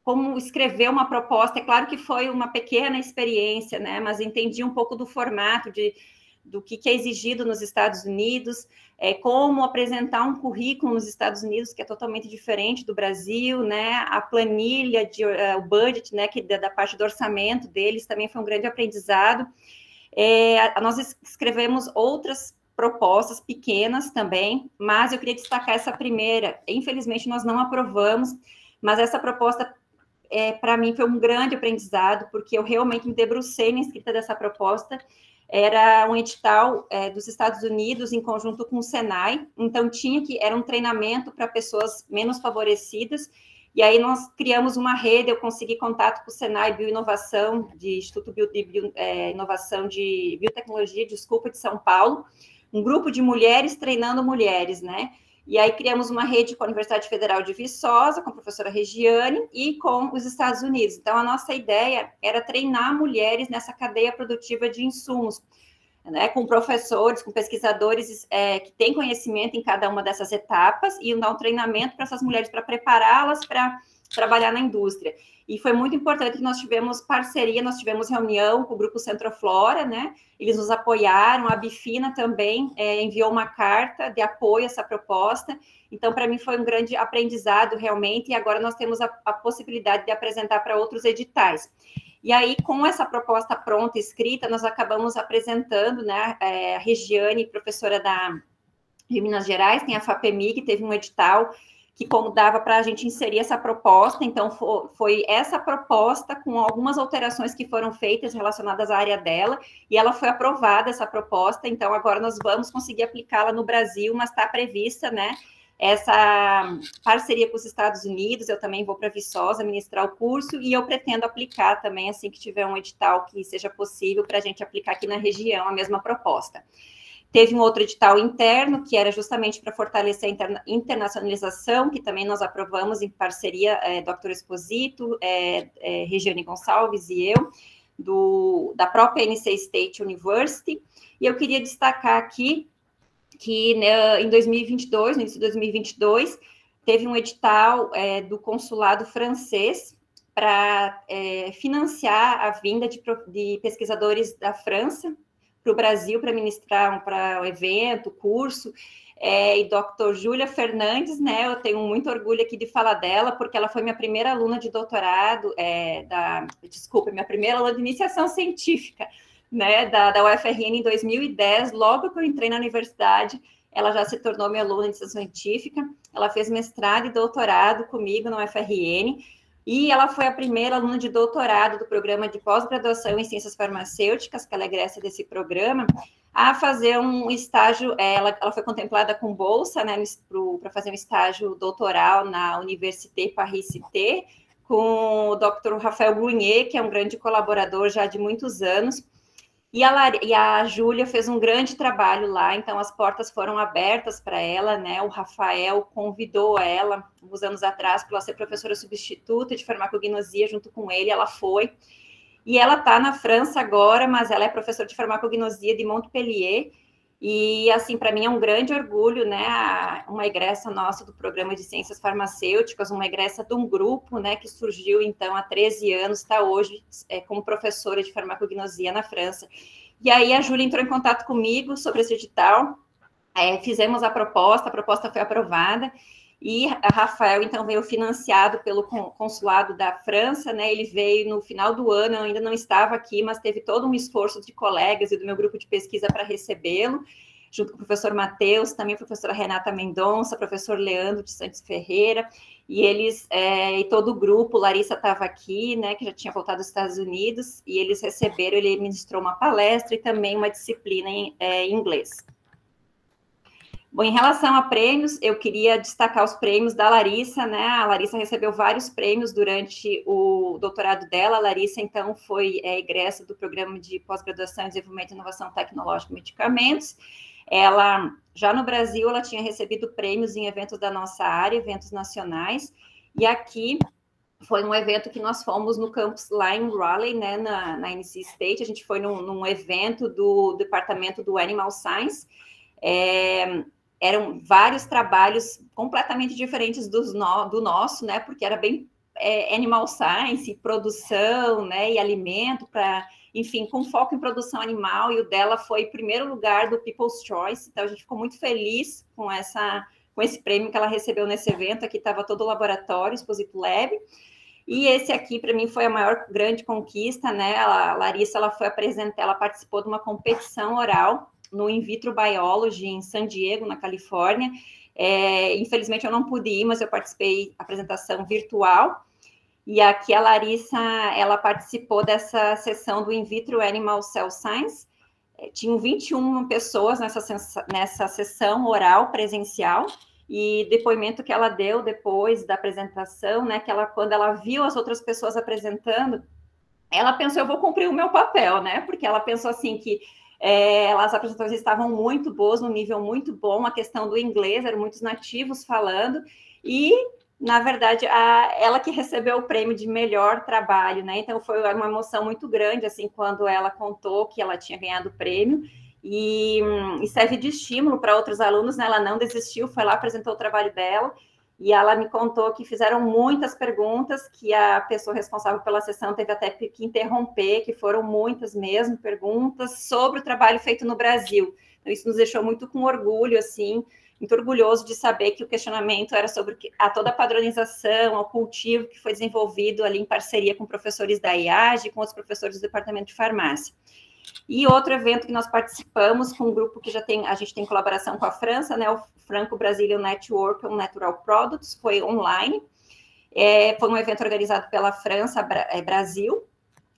como escrever uma proposta. É claro que foi uma pequena experiência, né? Mas entendi um pouco do formato, do que é exigido nos Estados Unidos, como apresentar um currículo nos Estados Unidos, que é totalmente diferente do Brasil, né? A planilha, o budget, né? Que da parte do orçamento deles também foi um grande aprendizado. Nós escrevemos outras propostas pequenas também, mas eu queria destacar essa primeira. Infelizmente, nós não aprovamos, mas essa proposta, para mim, foi um grande aprendizado, porque eu realmente me debrucei na escrita dessa proposta. Era um edital dos Estados Unidos, em conjunto com o Senai, então era um treinamento para pessoas menos favorecidas, e aí nós criamos uma rede, eu consegui contato com o Senai Bioinovação, de Instituto Inovação de Biotecnologia, de São Paulo, um grupo de mulheres treinando mulheres, né? E aí criamos uma rede com a Universidade Federal de Viçosa, com a professora Regiane e com os Estados Unidos. Então, a nossa ideia era treinar mulheres nessa cadeia produtiva de insumos, né, com professores, com pesquisadores que têm conhecimento em cada uma dessas etapas e dar um treinamento para essas mulheres, para prepará-las para trabalhar na indústria. E foi muito importante que nós tivemos parceria, nós tivemos reunião com o Grupo Centroflora, né? Eles nos apoiaram, a Bifina também enviou uma carta de apoio a essa proposta. Então, para mim, foi um grande aprendizado, realmente, e agora nós temos a possibilidade de apresentar para outros editais. E aí, com essa proposta pronta, escrita, nós acabamos apresentando, né, a Regiane, professora de Minas Gerais, tem a FAPEMIG, teve um edital que como dava para a gente inserir essa proposta, então foi essa proposta com algumas alterações que foram feitas relacionadas à área dela, e ela foi aprovada, essa proposta, então agora nós vamos conseguir aplicá-la no Brasil, mas está prevista, né, essa parceria com os Estados Unidos. Eu também vou para Viçosa ministrar o curso, e eu pretendo aplicar também, assim que tiver um edital que seja possível, para a gente aplicar aqui na região a mesma proposta. Teve um outro edital interno, que era justamente para fortalecer a internacionalização, que também nós aprovamos em parceria, Dr. Esposito, Regiane Gonçalves e eu, da própria NC State University. E eu queria destacar aqui que, né, em 2022, no início de 2022, teve um edital do consulado francês para financiar a vinda de pesquisadores da França para o Brasil para ministrar para o evento, curso, e Dr. Júlia Fernandes, né, eu tenho muito orgulho aqui de falar dela, porque ela foi minha primeira aluna de doutorado, minha primeira aluna de iniciação científica, né, da UFRN em 2010, logo que eu entrei na universidade, ela já se tornou minha aluna de iniciação científica, ela fez mestrado e doutorado comigo na UFRN, e ela foi a primeira aluna de doutorado do programa de pós-graduação em ciências farmacêuticas, que ela egressa desse programa, a fazer um estágio, ela foi contemplada com bolsa, né, para fazer um estágio doutoral na Université Paris-Cité, com o Dr. Rafael Grunier, que é um grande colaborador já de muitos anos, e a Júlia fez um grande trabalho lá, então as portas foram abertas para ela, né? O Rafael convidou ela, uns anos atrás, para ela ser professora substituta de farmacognosia junto com ele, ela foi. E ela está na França agora, mas ela é professora de farmacognosia de Montpellier, e, assim, para mim é um grande orgulho, né, uma egressa nossa do programa de ciências farmacêuticas, uma egressa de um grupo, né, que surgiu, então, há 13 anos, está hoje como professora de farmacognosia na França. E aí a Júlia entrou em contato comigo sobre esse edital, fizemos a proposta foi aprovada, e a Rafael, então, veio financiado pelo consulado da França, né, ele veio no final do ano, eu ainda não estava aqui, mas teve todo um esforço de colegas e do meu grupo de pesquisa para recebê-lo, junto com o professor Matheus, também a professora Renata Mendonça, professor Leandro de Santos Ferreira, e eles, e todo o grupo, Larissa estava aqui, né, que já tinha voltado dos Estados Unidos, e eles receberam, ele ministrou uma palestra e também uma disciplina em inglês. Bom, em relação a prêmios, eu queria destacar os prêmios da Larissa, né? A Larissa recebeu vários prêmios durante o doutorado dela. A Larissa, então, foi egressa do Programa de Pós-Graduação em Desenvolvimento e Inovação Tecnológica e Medicamentos. Ela, já no Brasil, ela tinha recebido prêmios em eventos da nossa área, eventos nacionais, e aqui foi um evento que nós fomos no campus lá em Raleigh, né, na NC State. A gente foi num evento do Departamento do Animal Science. Eram vários trabalhos completamente diferentes do nosso, né, porque era bem animal science, produção, né, e alimento, enfim, com foco em produção animal, e o dela foi primeiro lugar do People's Choice, então a gente ficou muito feliz com esse prêmio que ela recebeu nesse evento. Aqui estava todo o laboratório, Exposito Lab, e esse aqui, para mim, foi a maior grande conquista, né, a Larissa, ela participou de uma competição oral no In Vitro Biology, em San Diego, na Califórnia. Infelizmente, eu não pude ir, mas eu participei da apresentação virtual. E aqui a Larissa, ela participou dessa sessão do In Vitro Animal Cell Science. Tinham 21 pessoas nessa sessão oral presencial, e depoimento que ela deu depois da apresentação, né, que quando ela viu as outras pessoas apresentando, ela pensou, eu vou cumprir o meu papel, né, porque ela pensou assim que as apresentações estavam muito boas, no nível muito bom, a questão do inglês, eram muitos nativos falando, e, na verdade, ela que recebeu o prêmio de melhor trabalho, né, então foi uma emoção muito grande, assim, quando ela contou que ela tinha ganhado o prêmio, e serve de estímulo para outros alunos, né, ela não desistiu, foi lá, apresentou o trabalho dela, e ela me contou que fizeram muitas perguntas, que a pessoa responsável pela sessão teve até que interromper, que foram muitas mesmo perguntas sobre o trabalho feito no Brasil. Então, isso nos deixou muito com orgulho, assim, muito orgulhoso de saber que o questionamento era sobre toda a padronização, o cultivo que foi desenvolvido ali em parceria com professores da IAGE e com os professores do Departamento de Farmácia. E outro evento que nós participamos com um grupo que a gente tem colaboração com a França, né, o Franco-Brazilian Network on Natural Products, foi online. Foi um evento organizado pela França Brasil,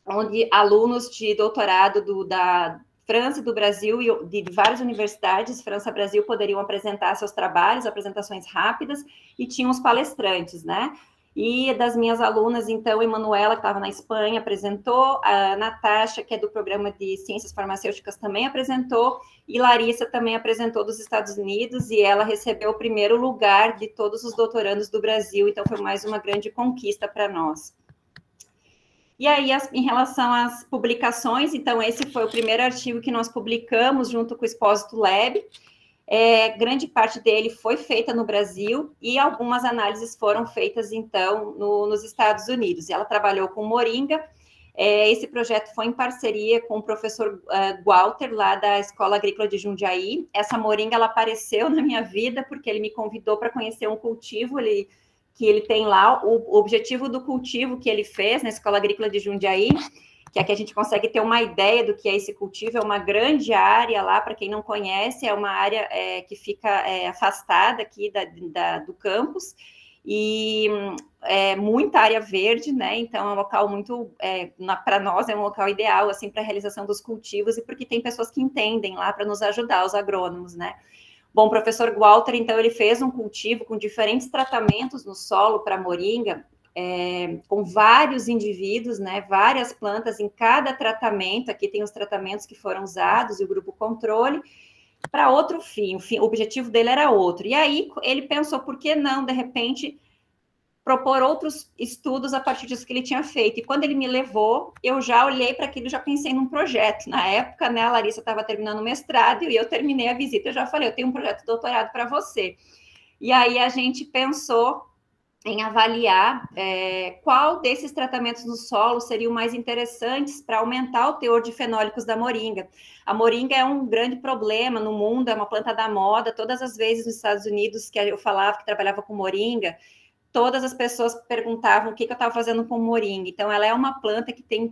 onde alunos de doutorado da França e do Brasil e de várias universidades, França-Brasil, poderiam apresentar seus trabalhos, apresentações rápidas, e tinham os palestrantes, né? E das minhas alunas, então, Emanuela, que estava na Espanha, apresentou, a Natasha, que é do programa de Ciências Farmacêuticas, também apresentou, e Larissa também apresentou dos Estados Unidos, e ela recebeu o primeiro lugar de todos os doutorandos do Brasil, então foi mais uma grande conquista para nós. E aí, em relação às publicações, então, esse foi o primeiro artigo que nós publicamos junto com o Exposito Lab. grande parte dele foi feita no Brasil e algumas análises foram feitas, então, nos Estados Unidos. Ela trabalhou com moringa. Esse projeto foi em parceria com o professor Walter, lá da Escola Agrícola de Jundiaí. Essa moringa, ela apareceu na minha vida porque ele me convidou para conhecer um cultivo que ele tem lá. O objetivo do cultivo que ele fez na Escola Agrícola de Jundiaí, que aqui a gente consegue ter uma ideia do que é esse cultivo, é uma grande área lá, para quem não conhece, é uma área que fica afastada aqui do campus, e muita área verde, né? Então é um local muito, para nós, é um local ideal, assim, para a realização dos cultivos, e porque tem pessoas que entendem lá para nos ajudar, os agrônomos, né? Bom, o professor Walter, então, ele fez um cultivo com diferentes tratamentos no solo para moringa, com vários indivíduos, né, várias plantas em cada tratamento. Aqui tem os tratamentos que foram usados e o grupo controle, para outro fim. O objetivo dele era outro. E aí ele pensou, por que não, de repente, propor outros estudos a partir disso que ele tinha feito. E quando ele me levou, eu já olhei para aquilo e já pensei num projeto. Na época, né, a Larissa estava terminando o mestrado e eu terminei a visita. Eu já falei, eu tenho um projeto de doutorado para você. E aí a gente pensou em avaliar qual desses tratamentos no solo seriam mais interessantes para aumentar o teor de fenólicos da moringa. A moringa é um grande problema no mundo, é uma planta da moda. Todas as vezes nos Estados Unidos que eu falava que trabalhava com moringa, todas as pessoas perguntavam o que eu estava fazendo com moringa. Então, ela é uma planta que tem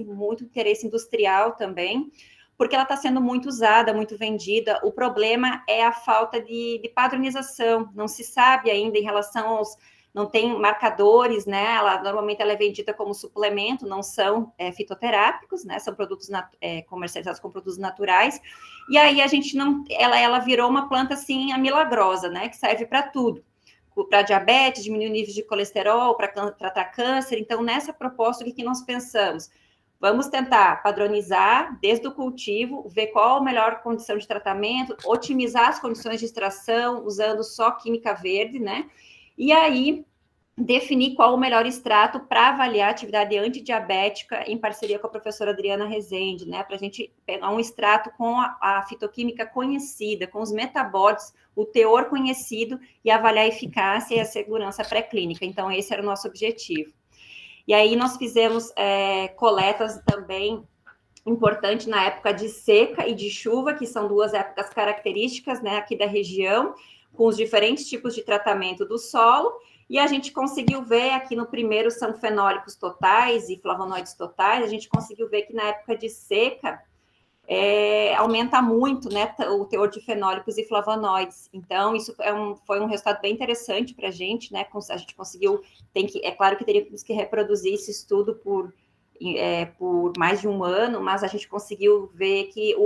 muito interesse industrial também, porque ela está sendo muito usada, muito vendida. O problema é a falta de padronização. Não se sabe ainda em relação aos... Não tem marcadores, né? Normalmente ela é vendida como suplemento, não são fitoterápicos, né? São produtos comercializados com produtos naturais. E aí a gente não... Ela virou uma planta, assim, milagrosa, né? Que serve para tudo. Para diabetes, diminuir o nível de colesterol, para tratar câncer. Então, nessa proposta, o que nós pensamos? Vamos tentar padronizar desde o cultivo, ver qual a melhor condição de tratamento, otimizar as condições de extração, usando só química verde, né? E aí, definir qual o melhor extrato para avaliar a atividade antidiabética em parceria com a professora Adriana Rezende, né? Para a gente pegar um extrato com a fitoquímica conhecida, com os metabólitos, o teor conhecido e avaliar a eficácia e a segurança pré-clínica. Então, esse era o nosso objetivo. E aí, nós fizemos coletas também importantes na época de seca e de chuva, que são duas épocas características, né, aqui da região, com os diferentes tipos de tratamento do solo, e a gente conseguiu ver aqui no primeiro são fenólicos totais e flavonoides totais, a gente conseguiu ver que na época de seca aumenta muito, né, o teor de fenólicos e flavonoides. Então, isso foi um resultado bem interessante para a gente, né, a gente conseguiu, é claro que teríamos que reproduzir esse estudo por mais de um ano, mas a gente conseguiu ver que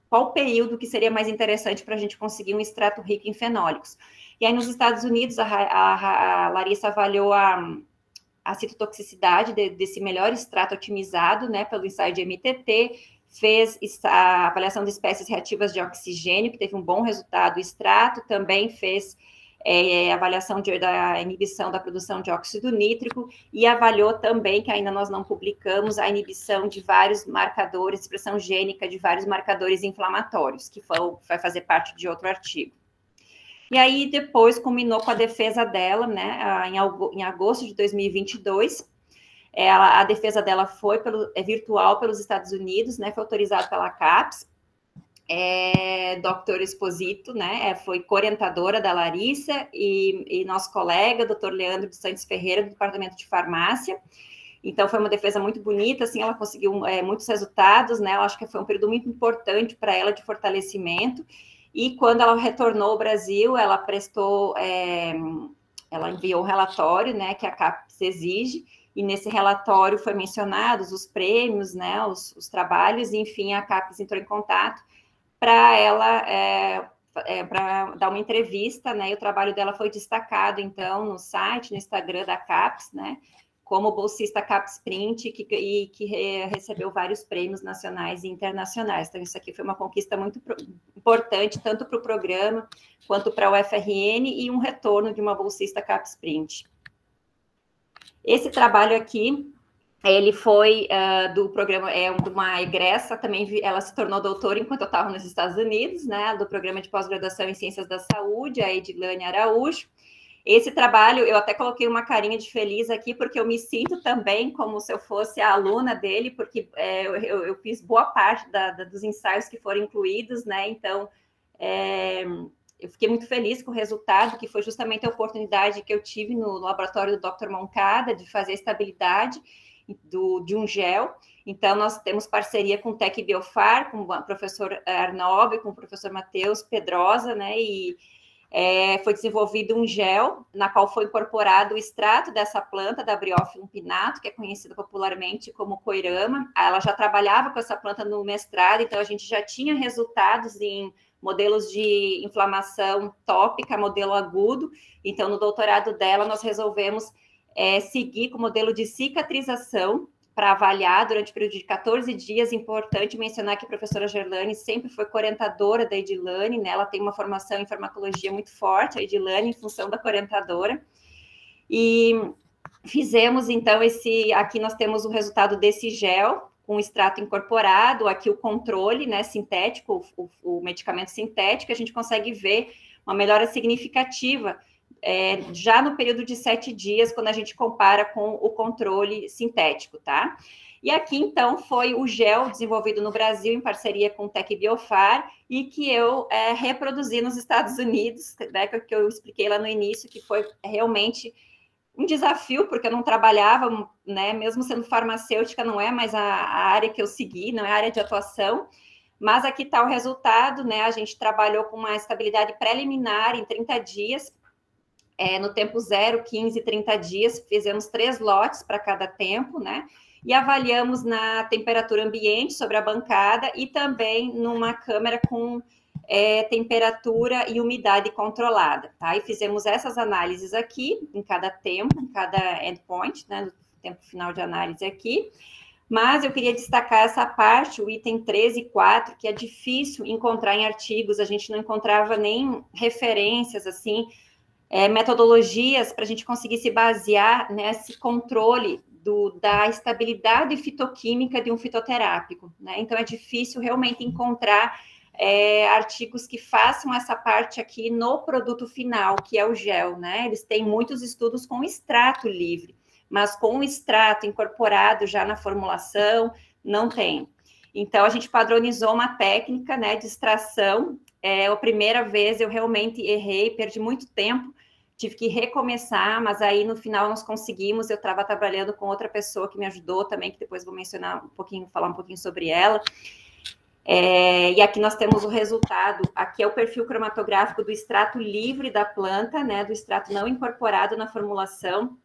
qual o período que seria mais interessante para a gente conseguir um extrato rico em fenólicos. E aí, nos Estados Unidos, a Larissa avaliou a citotoxicidade desse melhor extrato otimizado, né, pelo ensaio de MTT, fez a avaliação de espécies reativas de oxigênio, que teve um bom resultado. O extrato também fez avaliação da inibição da produção de óxido nítrico e avaliou também, que ainda nós não publicamos, a inibição de vários marcadores, expressão gênica de vários marcadores inflamatórios, que vai fazer parte de outro artigo. E aí, depois, combinou com a defesa dela, né, em agosto de 2022, a defesa dela foi virtual pelos Estados Unidos, né, foi autorizado pela CAPES, Dr. Esposito, né, foi co-orientadora da Larissa, e nosso colega, Dr. Leandro de Santos Ferreira, do Departamento de Farmácia. Então, foi uma defesa muito bonita, assim, ela conseguiu muitos resultados, né, eu acho que foi um período muito importante para ela de fortalecimento, e quando ela retornou ao Brasil, ela prestou, ela enviou um relatório, né, que a CAPES exige, e nesse relatório foi mencionados os prêmios, né, os trabalhos, e enfim, a CAPES entrou em contato para ela, para dar uma entrevista, né, e o trabalho dela foi destacado, então, no site, no Instagram da CAPES, né, como bolsista CAPES Print, e que recebeu vários prêmios nacionais e internacionais. Então, isso aqui foi uma conquista muito importante, tanto para o programa, quanto para o UFRN, e um retorno de uma bolsista CAPES Print. Esse trabalho aqui Ele foi do programa, uma egressa, também ela se tornou doutora enquanto eu estava nos Estados Unidos, né, do programa de pós-graduação em Ciências da Saúde, a Edilane Araújo. Esse trabalho, eu até coloquei uma carinha de feliz aqui, porque eu me sinto também como se eu fosse a aluna dele, porque eu fiz boa parte dos ensaios que foram incluídos, né, então eu fiquei muito feliz com o resultado, que foi justamente a oportunidade que eu tive no laboratório do Dr. Moncada, de fazer a estabilidade de um gel. Então, nós temos parceria com o Tec Biofar, com o professor Arnaldo, com o professor Matheus Pedrosa, né, e foi desenvolvido um gel, na qual foi incorporado o extrato dessa planta, da Bryophyllum pinato, que é conhecida popularmente como coirama. Ela já trabalhava com essa planta no mestrado, então a gente já tinha resultados em modelos de inflamação tópica, modelo agudo. Então, no doutorado dela, nós resolvemos seguir com o modelo de cicatrização para avaliar durante o período de 14 dias. Importante mencionar que a professora Gerlane sempre foi coorientadora da Edilane, né? Ela tem uma formação em farmacologia muito forte, a Edilane, em função da coorientadora. E fizemos, então, aqui nós temos o resultado desse gel, com extrato incorporado, aqui o controle, né, sintético, o medicamento sintético, a gente consegue ver uma melhora significativa já no período de 7 dias, quando a gente compara com o controle sintético, tá? E aqui, então, foi o gel desenvolvido no Brasil em parceria com o Tec Biofar e que eu reproduzi nos Estados Unidos, né, que eu expliquei lá no início, que foi realmente um desafio, porque eu não trabalhava, né, mesmo sendo farmacêutica, não é mais a área que eu segui, não é a área de atuação, mas aqui está o resultado, né, a gente trabalhou com uma estabilidade preliminar em 30 dias, no tempo 0, 15 e 30 dias, fizemos 3 lotes para cada tempo, né, e avaliamos na temperatura ambiente sobre a bancada e também numa câmera com temperatura e umidade controlada, tá? E fizemos essas análises aqui, em cada tempo, em cada endpoint, né, no tempo final de análise aqui. Mas eu queria destacar essa parte, o item 13 e 4, que é difícil encontrar em artigos, a gente não encontrava nem referências, assim, metodologias para a gente conseguir se basear nesse controle da estabilidade fitoquímica de um fitoterápico, né? Então, é difícil realmente encontrar artigos que façam essa parte aqui no produto final, que é o gel, né? Eles têm muitos estudos com extrato livre, mas com o extrato incorporado já na formulação, não tem. Então, a gente padronizou uma técnica, né, de extração. A primeira vez eu realmente errei, perdi muito tempo, tive que recomeçar, mas aí no final nós conseguimos. Eu estava trabalhando com outra pessoa que me ajudou também, que depois vou mencionar um pouquinho, falar um pouquinho sobre ela. E aqui nós temos o resultado. Aqui é o perfil cromatográfico do extrato livre da planta, né, do extrato não incorporado na formulação.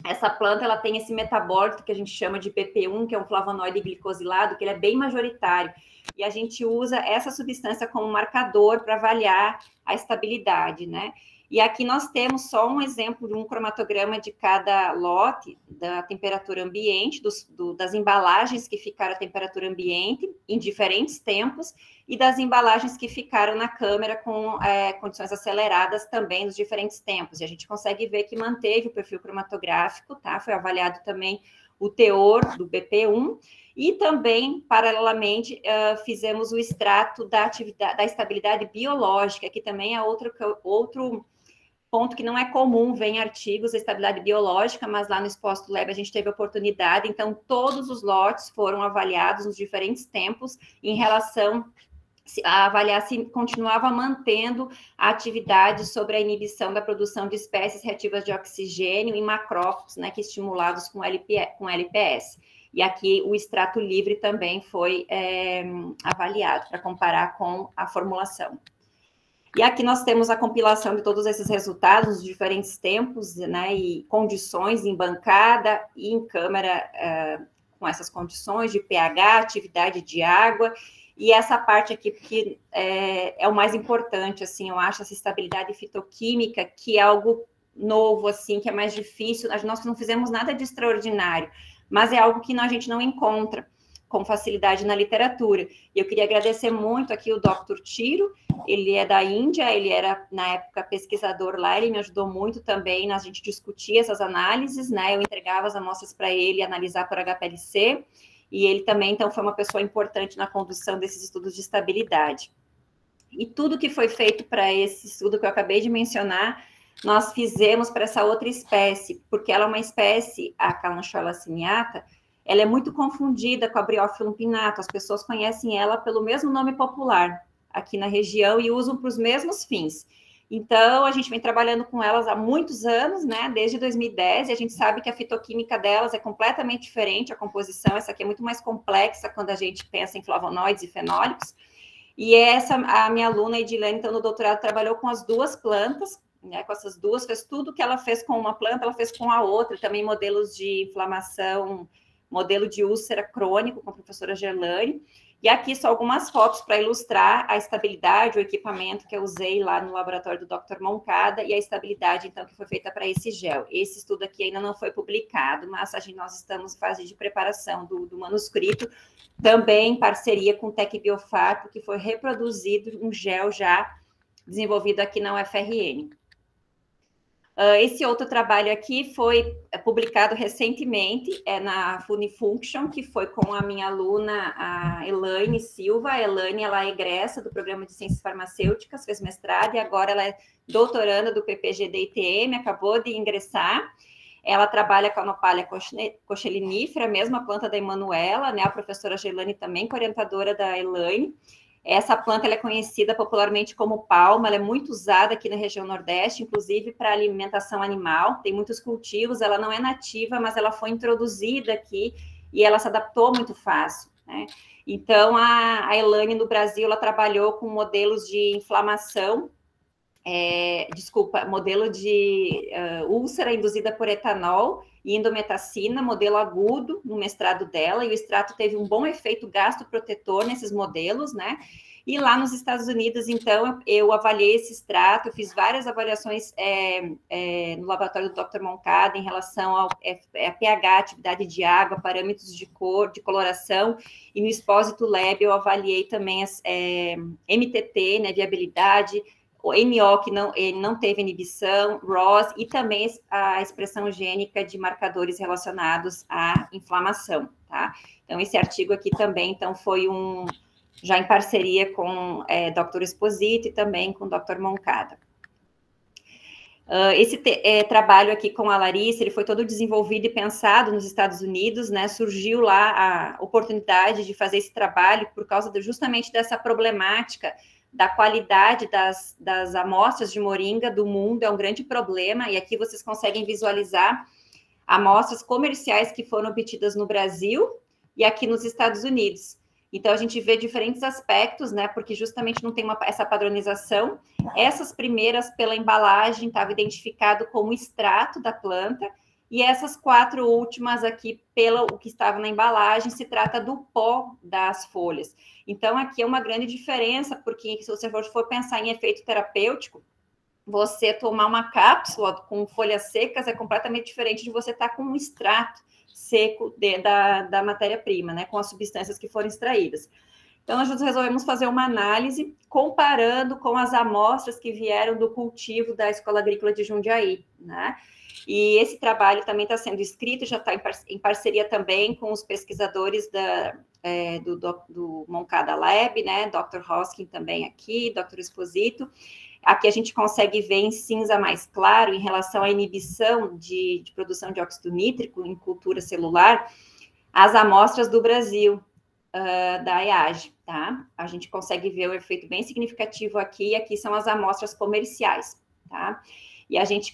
Essa planta, ela tem esse metabólito que a gente chama de BP1, que é um flavonoide glicosilado, que ele é bem majoritário. E a gente usa essa substância como marcador para avaliar a estabilidade, né? E aqui nós temos só um exemplo de um cromatograma de cada lote da temperatura ambiente, das embalagens que ficaram à temperatura ambiente em diferentes tempos e das embalagens que ficaram na câmera com condições aceleradas também nos diferentes tempos. E a gente consegue ver que manteve o perfil cromatográfico, tá? Foi avaliado também o teor do BP1 e também, paralelamente, fizemos o extrato da estabilidade biológica, que também é outro ponto que não é comum ver em artigos, a estabilidade biológica, mas lá no Exposto Lab a gente teve a oportunidade, então todos os lotes foram avaliados nos diferentes tempos em relação a avaliar se continuava mantendo a atividade sobre a inibição da produção de espécies reativas de oxigênio em macrófagos, né, que estimulados com LPS. E aqui o extrato livre também foi avaliado para comparar com a formulação. E aqui nós temos a compilação de todos esses resultados, os diferentes tempos, né, e condições em bancada e em câmara com essas condições de pH, atividade de água, e essa parte aqui que é o mais importante, assim, eu acho, essa estabilidade fitoquímica, que é algo novo, assim, que é mais difícil. Nós não fizemos nada de extraordinário, mas é algo que a gente não encontra. com facilidade na literatura. E eu queria agradecer muito aqui o Dr. Tiro, ele é da Índia, ele era, na época, pesquisador lá, ele me ajudou muito também na gente discutir essas análises, né? Eu entregava as amostras para ele analisar por HPLC, e ele também, então, foi uma pessoa importante na condução desses estudos de estabilidade. E tudo que foi feito para esse estudo que eu acabei de mencionar, nós fizemos para essa outra espécie, porque ela é uma espécie, a Kalanchola sineata, ela é muito confundida com a Bryophyllum pinnatum, as pessoas conhecem ela pelo mesmo nome popular aqui na região e usam para os mesmos fins. Então, a gente vem trabalhando com elas há muitos anos, né, desde 2010, e a gente sabe que a fitoquímica delas é completamente diferente, a composição, essa aqui é muito mais complexa quando a gente pensa em flavonoides e fenólicos. E essa, a minha aluna Edilene, então, no doutorado, trabalhou com as duas plantas, né, com essas duas, fez tudo que ela fez com uma planta, ela fez com a outra, também modelos de inflamação, modelo de úlcera crônico com a professora Gerlane. E aqui só algumas fotos para ilustrar a estabilidade, o equipamento que eu usei lá no laboratório do Dr. Moncada e a estabilidade, então, que foi feita para esse gel. Esse estudo aqui ainda não foi publicado, mas nós estamos em fase de preparação do manuscrito, também em parceria com o Tec Biofarp, que foi reproduzido um gel já desenvolvido aqui na UFRN. Esse outro trabalho aqui foi publicado recentemente, na Funifunction, que foi com a minha aluna, a Elaine Silva. A Elaine, ela é egressa do Programa de Ciências Farmacêuticas, fez mestrado, e agora ela é doutoranda do PPG-DITM, acabou de ingressar. Ela trabalha com a Nopalea cochelinifera, a mesma planta da Emanuela, né? A professora Gelane também, orientadora da Elaine. Essa planta ela é conhecida popularmente como palma, ela é muito usada aqui na região Nordeste, inclusive para alimentação animal, tem muitos cultivos, ela não é nativa, mas ela foi introduzida aqui e ela se adaptou muito fácil, né? Então, a Elaine no Brasil, ela trabalhou com modelos de inflamação, modelo de úlcera induzida por etanol e indometacina, modelo agudo no mestrado dela, e o extrato teve um bom efeito gastroprotetor nesses modelos, né? E lá nos Estados Unidos, então, eu avaliei esse extrato, eu fiz várias avaliações no laboratório do Dr. Moncada em relação ao pH, atividade de água, parâmetros de cor, de coloração, e no Expósito Lab eu avaliei também as MTT, né, viabilidade, o MO, que não teve inibição, ROS, e também a expressão gênica de marcadores relacionados à inflamação, tá? Então, esse artigo aqui também, então, foi já em parceria com Dr. Esposito e também com o Dr. Moncada. Esse trabalho aqui com a Larissa, ele foi todo desenvolvido e pensado nos Estados Unidos, né? Surgiu lá a oportunidade de fazer esse trabalho por causa justamente dessa problemática da qualidade das amostras de moringa do mundo, é um grande problema, e aqui vocês conseguem visualizar amostras comerciais que foram obtidas no Brasil e aqui nos Estados Unidos. Então, a gente vê diferentes aspectos, né, porque justamente não tem essa padronização. Essas primeiras, pela embalagem, estava identificado como extrato da planta, e essas 4 últimas aqui, pelo que estava na embalagem, se trata do pó das folhas. Então, aqui é uma grande diferença, porque se você for pensar em efeito terapêutico, você tomar uma cápsula com folhas secas é completamente diferente de você estar com um extrato seco da matéria-prima, né, com as substâncias que foram extraídas. Então, nós resolvemos fazer uma análise comparando com as amostras que vieram do cultivo da Escola Agrícola de Jundiaí, né? E esse trabalho também está sendo escrito, já está em parceria também com os pesquisadores do Moncada Lab, né? Dr. Hoskin também aqui, Dr. Esposito. Aqui a gente consegue ver em cinza mais claro, em relação à inibição de produção de óxido nítrico em cultura celular, as amostras do Brasil, da EAGE, tá? A gente consegue ver o efeito bem significativo aqui, e aqui são as amostras comerciais, tá? E a gente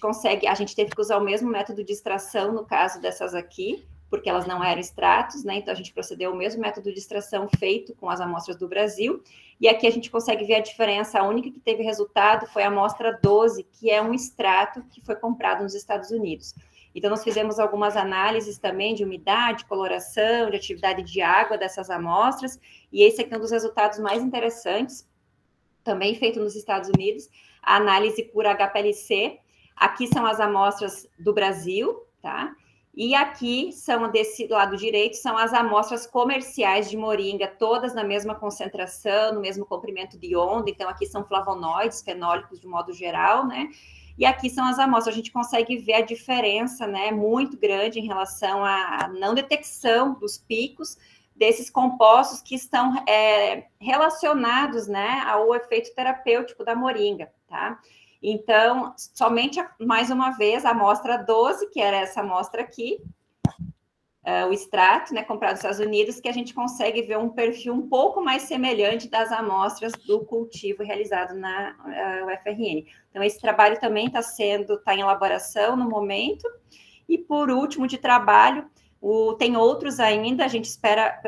teve que usar o mesmo método de extração no caso dessas aqui, porque elas não eram extratos, né? Então, a gente procedeu ao mesmo método de extração feito com as amostras do Brasil, e aqui a gente consegue ver a diferença. A única que teve resultado foi a amostra 12, que é um extrato que foi comprado nos Estados Unidos. Então, nós fizemos algumas análises também de umidade, coloração, de atividade de água dessas amostras, e esse aqui é um dos resultados mais interessantes, também feito nos Estados Unidos, a análise por HPLC. Aqui são as amostras do Brasil, tá? E aqui, são desse lado direito, são as amostras comerciais de moringa, todas na mesma concentração, no mesmo comprimento de onda. Então, aqui são flavonoides, fenólicos de modo geral, né? E aqui são as amostras. A gente consegue ver a diferença, né, muito grande em relação à não detecção dos picos desses compostos que estão relacionados, né, ao efeito terapêutico da moringa, tá? Então, somente, mais uma vez, a amostra 12, que era essa amostra aqui, o extrato, né, comprado nos Estados Unidos, que a gente consegue ver um perfil um pouco mais semelhante das amostras do cultivo realizado na UFRN. Então, esse trabalho também está em elaboração no momento. E, por último, de trabalho, tem outros ainda, a gente espera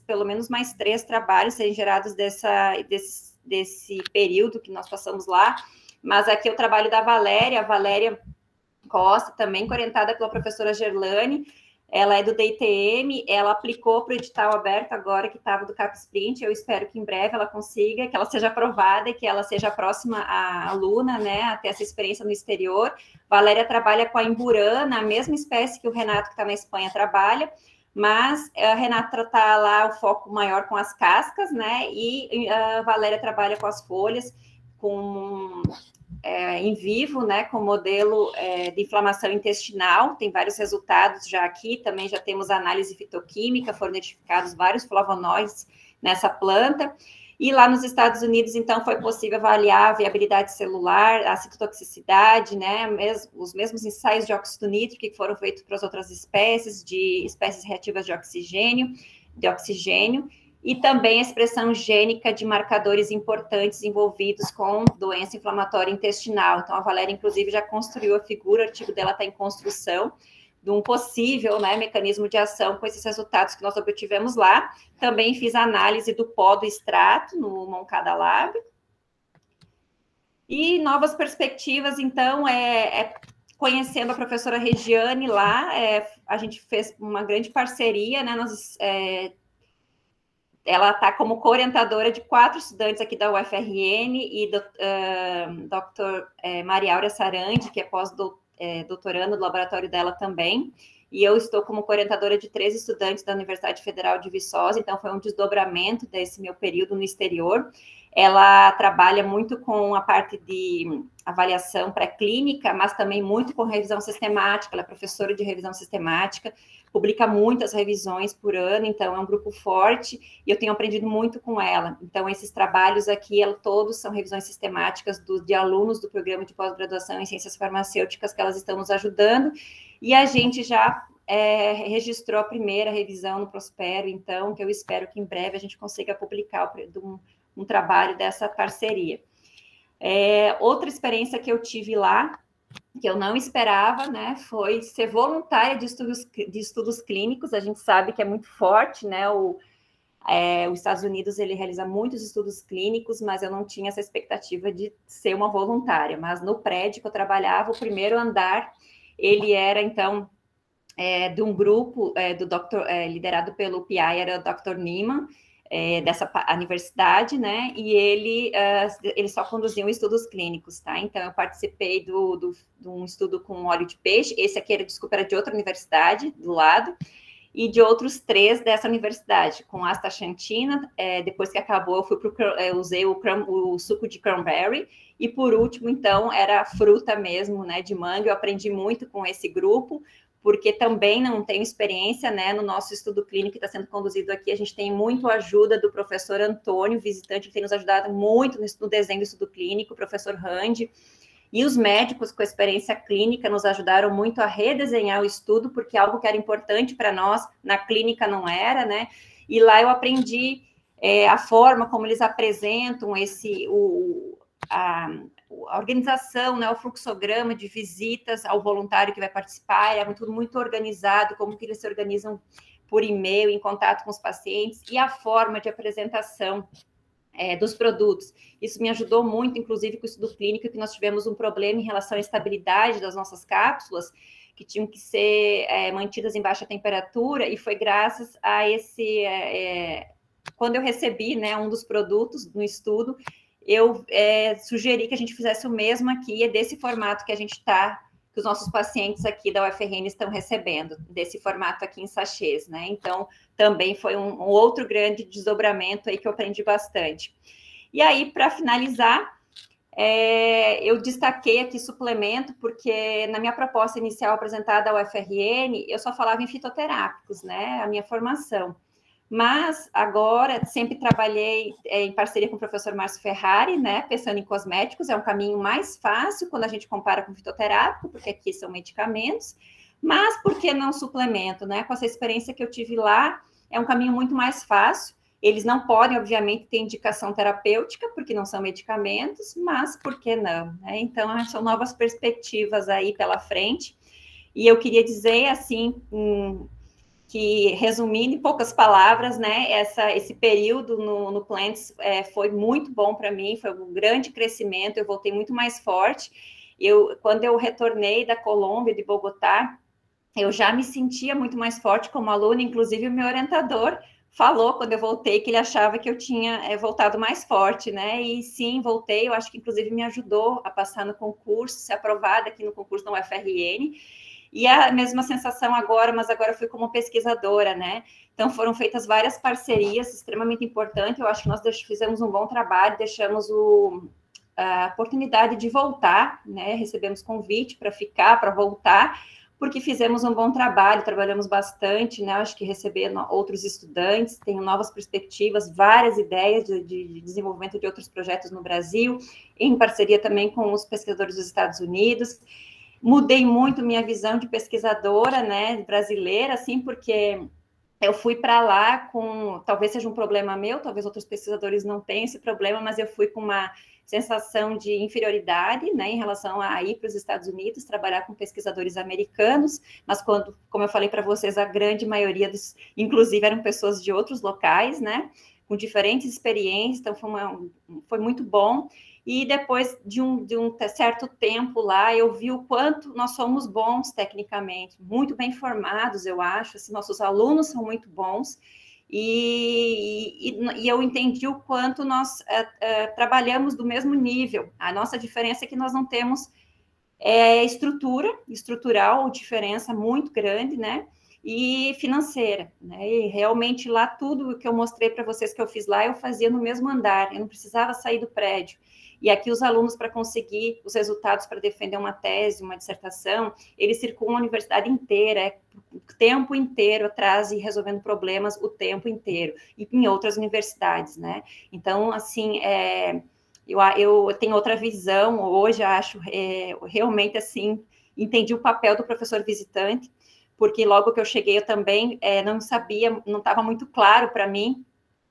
pelo menos mais 3 trabalhos serem gerados desse período que nós passamos lá. Mas aqui é o trabalho da Valéria, a Valéria Costa, também orientada pela professora Gerlane. Ela é do DITM, ela aplicou para o edital aberto agora, que estava do CapSprint. Eu espero que em breve ela consiga, que ela seja aprovada e que ela seja a próxima aluna, né, a ter essa experiência no exterior. Valéria trabalha com a imburana, a mesma espécie que o Renato, que está na Espanha, trabalha, mas a Renata está lá, o foco maior com as cascas, né, e a Valéria trabalha com as folhas, em vivo, né, com modelo de inflamação intestinal. Tem vários resultados já aqui, também já temos análise fitoquímica, foram identificados vários flavonoides nessa planta. E lá nos Estados Unidos, então, foi possível avaliar a viabilidade celular, a citotoxicidade, né, os mesmos ensaios de óxido nítrico que foram feitos para as outras espécies, de espécies reativas de oxigênio, e também a expressão gênica de marcadores importantes envolvidos com doença inflamatória intestinal. Então, a Valéria, inclusive, já construiu a figura, o artigo dela está em construção, de um possível, né, mecanismo de ação com esses resultados que nós obtivemos lá. Também fiz a análise do pó do extrato no Moncada Lab. E novas perspectivas, então, conhecendo a professora Regiane lá, a gente fez uma grande parceria, né, ela está como co-orientadora de 4 estudantes aqui da UFRN e Dr. Maria Áurea Sarandi, que é pós-doutorando do laboratório dela também, e eu estou como co-orientadora de 3 estudantes da Universidade Federal de Viçosa, então foi um desdobramento desse meu período no exterior. Ela trabalha muito com a parte de avaliação pré-clínica, mas também muito com revisão sistemática, ela é professora de revisão sistemática, publica muitas revisões por ano, então é um grupo forte, e eu tenho aprendido muito com ela. Então, esses trabalhos aqui, todos são revisões sistemáticas de alunos do programa de pós-graduação em ciências farmacêuticas que elas estão nos ajudando, e a gente já registrou a primeira revisão no Prospero, então, que eu espero que em breve a gente consiga publicar um trabalho dessa parceria. Outra experiência que eu tive lá, que eu não esperava, né, foi ser voluntária de estudos clínicos. A gente sabe que é muito forte, né, os Estados Unidos, ele realiza muitos estudos clínicos, mas eu não tinha essa expectativa de ser uma voluntária. Mas no prédio que eu trabalhava, o primeiro andar, ele era, então, de um grupo liderado pelo PI, era o Dr. Niemann, dessa universidade, né, e ele só conduzia estudos clínicos, tá? Então, eu participei de um estudo com óleo de peixe, esse aqui era de outra universidade, do lado, e de outros 3 dessa universidade, com astaxantina. Depois que acabou, eu usei o suco de cranberry, e por último, então, era a fruta mesmo, né, de manga. Eu aprendi muito com esse grupo, porque também não tenho experiência, né, no nosso estudo clínico que está sendo conduzido aqui. A gente tem muito ajuda do professor Antônio, visitante, que tem nos ajudado muito no desenho do estudo clínico, o professor Randi, e os médicos com experiência clínica nos ajudaram muito a redesenhar o estudo, porque algo que era importante para nós, na clínica não era, né, e lá eu aprendi a forma como eles apresentam a organização, né, o fluxograma de visitas ao voluntário que vai participar, é tudo muito organizado, como que eles se organizam por e-mail, em contato com os pacientes, e a forma de apresentação dos produtos. Isso me ajudou muito, inclusive, com o estudo clínico, que nós tivemos um problema em relação à estabilidade das nossas cápsulas, que tinham que ser mantidas em baixa temperatura, e foi graças a quando eu recebi, né, um dos produtos no estudo, eu sugeri que a gente fizesse o mesmo aqui, desse formato que a gente está que os nossos pacientes aqui da UFRN estão recebendo, desse formato aqui em sachês, né? Então, também foi um outro grande desdobramento aí que eu aprendi bastante. E aí, para finalizar, eu destaquei aqui suplemento, porque na minha proposta inicial apresentada ao UFRN, eu só falava em fitoterápicos, né? A minha formação. Mas agora sempre trabalhei em parceria com o professor Márcio Ferrari, né? Pensando em cosméticos, é um caminho mais fácil quando a gente compara com fitoterápico, porque aqui são medicamentos. Mas por que não suplemento, né? Com essa experiência que eu tive lá, é um caminho muito mais fácil. Eles não podem, obviamente, ter indicação terapêutica, porque não são medicamentos, mas por que não? Né? Então, são novas perspectivas aí pela frente. E eu queria dizer, assim, que, resumindo em poucas palavras, né, esse período no Plants foi muito bom para mim, foi um grande crescimento, eu voltei muito mais forte. Quando eu retornei da Colômbia, de Bogotá, eu já me sentia muito mais forte como aluna, inclusive o meu orientador falou quando eu voltei que ele achava que eu tinha voltado mais forte, né? E sim, voltei, eu acho que inclusive me ajudou a passar no concurso, ser aprovada aqui no concurso da UFRN. E a mesma sensação agora, mas agora eu fui como pesquisadora, né? Então foram feitas várias parcerias extremamente importantes, eu acho que nós fizemos um bom trabalho, deixamos a oportunidade de voltar, né? Recebemos convite para ficar, para voltar, porque fizemos um bom trabalho, trabalhamos bastante, né? Acho que receber outros estudantes, tenho novas perspectivas, várias ideias de desenvolvimento de outros projetos no Brasil, em parceria também com os pesquisadores dos Estados Unidos. Mudei muito minha visão de pesquisadora, né, brasileira, assim, porque eu fui para lá com, talvez seja um problema meu, talvez outros pesquisadores não tenham esse problema, mas eu fui com uma sensação de inferioridade, né, em relação a ir para os Estados Unidos, trabalhar com pesquisadores americanos, mas quando, como eu falei para vocês, a grande maioria inclusive, eram pessoas de outros locais, né, com diferentes experiências, então foi muito bom. E depois de um certo tempo lá, eu vi o quanto nós somos bons tecnicamente, muito bem formados, eu acho, assim, nossos alunos são muito bons, e eu entendi o quanto nós trabalhamos do mesmo nível. A nossa diferença é que nós não temos estrutural, diferença muito grande, né? E financeira, né? E realmente lá tudo o que eu mostrei para vocês que eu fiz lá, eu fazia no mesmo andar, eu não precisava sair do prédio. E aqui os alunos, para conseguir os resultados para defender uma tese, uma dissertação, eles circulam a universidade inteira, o tempo inteiro atrás e resolvendo problemas o tempo inteiro, e em outras universidades, né? Então, assim, eu tenho outra visão hoje, acho, realmente, assim, entendi o papel do professor visitante, porque logo que eu cheguei eu também não sabia, não estava muito claro para mim.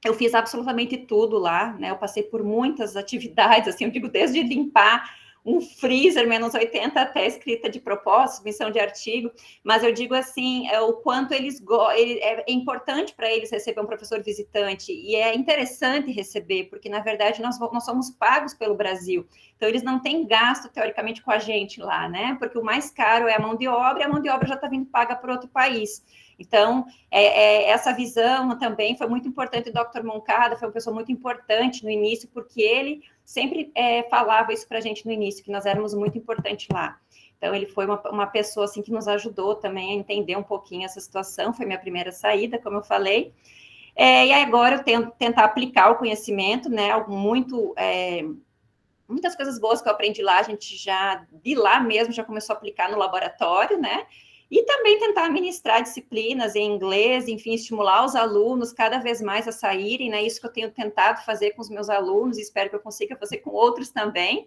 Eu fiz absolutamente tudo lá, né? Eu passei por muitas atividades, assim, eu digo, desde limpar um freezer -80 até escrita de propósito, submissão de artigo, mas eu digo assim, o quanto é importante para eles receber um professor visitante, e é interessante receber, porque, na verdade, nós somos pagos pelo Brasil, então eles não têm gasto, teoricamente, com a gente lá, né? Porque o mais caro é a mão de obra, e a mão de obra já está vindo paga por outro país. Então, essa visão também foi muito importante. O Dr. Moncada foi uma pessoa muito importante no início, porque ele sempre falava isso para a gente no início, que nós éramos muito importantes lá. Então, ele foi uma pessoa assim, que nos ajudou também a entender um pouquinho essa situação. Foi minha primeira saída, como eu falei. E agora eu tento tentar aplicar o conhecimento, né? Muitas coisas boas que eu aprendi lá, a gente já, de lá mesmo, já começou a aplicar no laboratório, né? E também tentar ministrar disciplinas em inglês, enfim, estimular os alunos cada vez mais a saírem, né? Isso que eu tenho tentado fazer com os meus alunos, e espero que eu consiga fazer com outros também.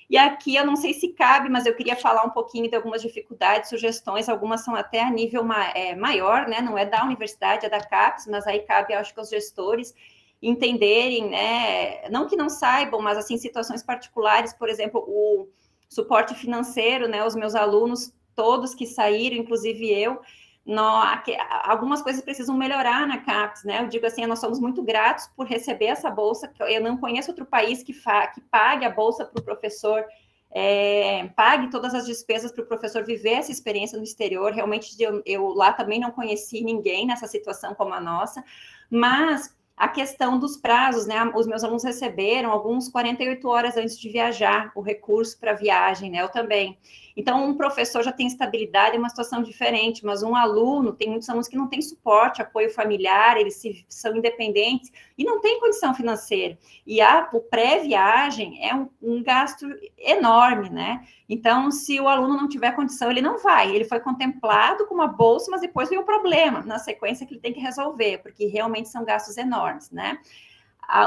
E aqui, eu não sei se cabe, mas eu queria falar um pouquinho de algumas dificuldades, sugestões, algumas são até a nível maior, né? Não é da universidade, é da CAPES, mas aí cabe, acho que, aos gestores entenderem, né? Não que não saibam, mas, assim, situações particulares, por exemplo, o suporte financeiro, né? Os meus alunos, todos que saíram, inclusive eu, algumas coisas precisam melhorar na CAPES, né? Eu digo assim, nós somos muito gratos por receber essa bolsa, que eu não conheço outro país que pague a bolsa para o professor, pague todas as despesas para o professor viver essa experiência no exterior. Realmente, eu lá também não conheci ninguém nessa situação como a nossa, mas a questão dos prazos, né? Os meus alunos receberam alguns 48 horas antes de viajar, o recurso para viagem, né? Eu também. Então, um professor já tem estabilidade, é uma situação diferente, mas um aluno, tem muitos alunos que não têm suporte, apoio familiar, são independentes e não têm condição financeira. E o pré-viagem é um gasto enorme, né? Então, se o aluno não tiver condição, ele não vai. Ele foi contemplado com uma bolsa, mas depois veio um problema na sequência que ele tem que resolver, porque realmente são gastos enormes, né?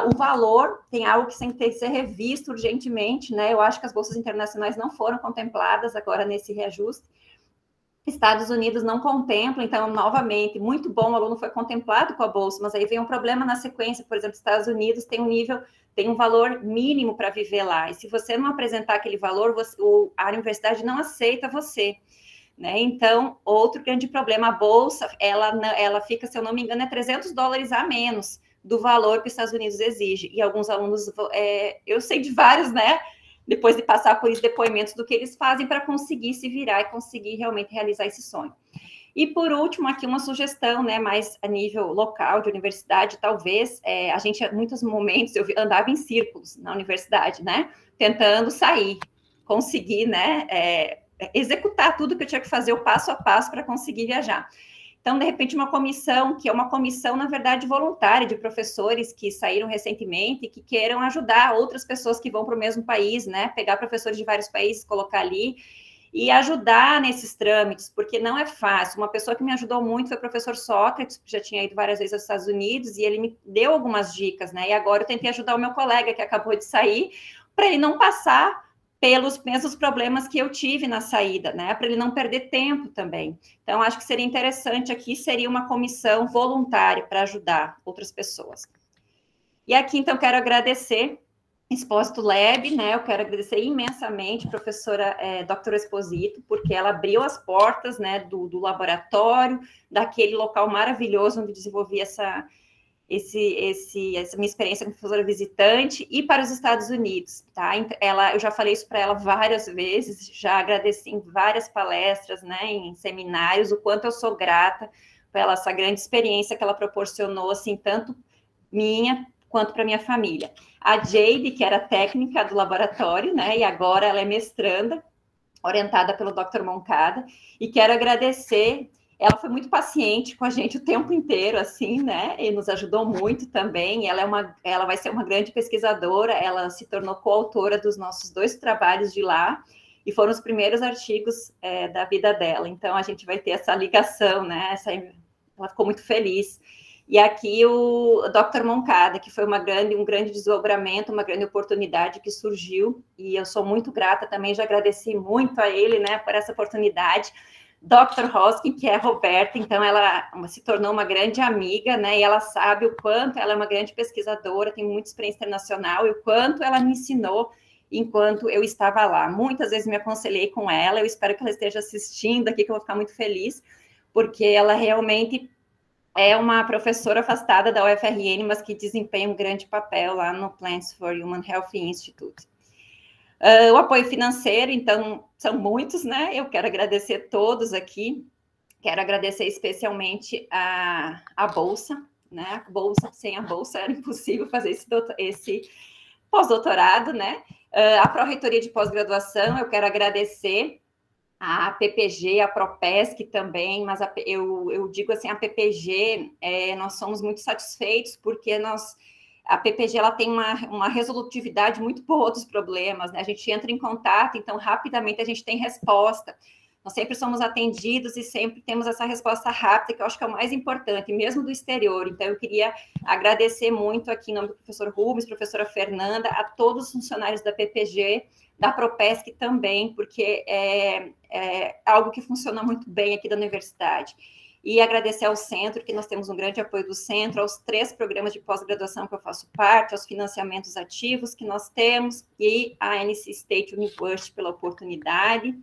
O valor tem algo que tem que ser revisto urgentemente, né? Eu acho que as bolsas internacionais não foram contempladas agora nesse reajuste. Estados Unidos não contempla, então, novamente, muito bom, o aluno foi contemplado com a bolsa, mas aí vem um problema na sequência, por exemplo, Estados Unidos tem um valor mínimo para viver lá, e se você não apresentar aquele valor, a universidade não aceita você, né? Então, outro grande problema, a bolsa, ela fica, se eu não me engano, é $300 a menos do valor que os Estados Unidos exige, e alguns alunos, eu sei de vários, né, depois de passar por esses depoimentos do que eles fazem para conseguir se virar e conseguir realmente realizar esse sonho. E, por último, aqui uma sugestão, né, mais a nível local, de universidade, talvez, a gente, em muitos momentos, eu andava em círculos na universidade, né, tentando sair, conseguir, né, executar tudo que eu tinha que fazer, o passo a passo, para conseguir viajar. Então, de repente, uma comissão, que é uma comissão, na verdade, voluntária, de professores que saíram recentemente e que queiram ajudar outras pessoas que vão para o mesmo país, né? Pegar professores de vários países, colocar ali e ajudar nesses trâmites, porque não é fácil. Uma pessoa que me ajudou muito foi o professor Sócrates, que já tinha ido várias vezes aos Estados Unidos, e ele me deu algumas dicas, né? E agora eu tentei ajudar o meu colega, que acabou de sair, para ele não passar pelos mesmos problemas que eu tive na saída, né? Para ele não perder tempo também. Então, acho que seria interessante aqui, seria uma comissão voluntária para ajudar outras pessoas. E aqui, então, quero agradecer Expósito Lab, né? Eu quero agradecer imensamente a professora Dr. Exposito, porque ela abriu as portas, né, do laboratório, daquele local maravilhoso onde desenvolvi essa minha experiência como professora visitante, e para os Estados Unidos, tá? Eu já falei isso para ela várias vezes, já agradeci em várias palestras, né, em seminários, o quanto eu sou grata pela essa grande experiência que ela proporcionou, assim, tanto minha quanto para minha família. A Jade, que era técnica do laboratório, né, e agora ela é mestranda, orientada pelo Dr. Moncada, e quero agradecer. Ela foi muito paciente com a gente o tempo inteiro, assim, né? E nos ajudou muito também. Ela vai ser uma grande pesquisadora. Ela se tornou coautora dos nossos 2 trabalhos de lá e foram os primeiros artigos da vida dela. Então, a gente vai ter essa ligação, né? Ela ficou muito feliz. E aqui o Dr. Moncada, que foi um grande desdobramento, uma grande oportunidade que surgiu. E eu sou muito grata também, já agradeci muito a ele, né, por essa oportunidade. Dr. Hoskin, que é a Roberta, então ela se tornou uma grande amiga, né, e ela sabe o quanto ela é uma grande pesquisadora, tem muita experiência internacional, e o quanto ela me ensinou enquanto eu estava lá. Muitas vezes me aconselhei com ela, eu espero que ela esteja assistindo aqui, que eu vou ficar muito feliz, porque ela realmente é uma professora afastada da UFRN, mas que desempenha um grande papel lá no Plants for Human Health Institute. O apoio financeiro, então, são muitos, né? Eu quero agradecer todos aqui. Quero agradecer especialmente a Bolsa, né? Sem a Bolsa era impossível fazer esse pós-doutorado, né? A Pró-Reitoria de Pós-Graduação, eu quero agradecer a PPG, a Propesc também, mas eu digo assim, a PPG, nós somos muito satisfeitos, porque a PPG ela tem uma resolutividade muito boa dos problemas, né? A gente entra em contato, então rapidamente a gente tem resposta. Nós sempre somos atendidos e sempre temos essa resposta rápida, que eu acho que é o mais importante, mesmo do exterior. Então, eu queria agradecer muito aqui em nome do professor Rubens, professora Fernanda, a todos os funcionários da PPG, da Propesc também, porque é algo que funciona muito bem aqui da universidade. E agradecer ao centro, que nós temos um grande apoio do centro, aos 3 programas de pós-graduação que eu faço parte, aos financiamentos ativos que nós temos, e a NC State University pela oportunidade.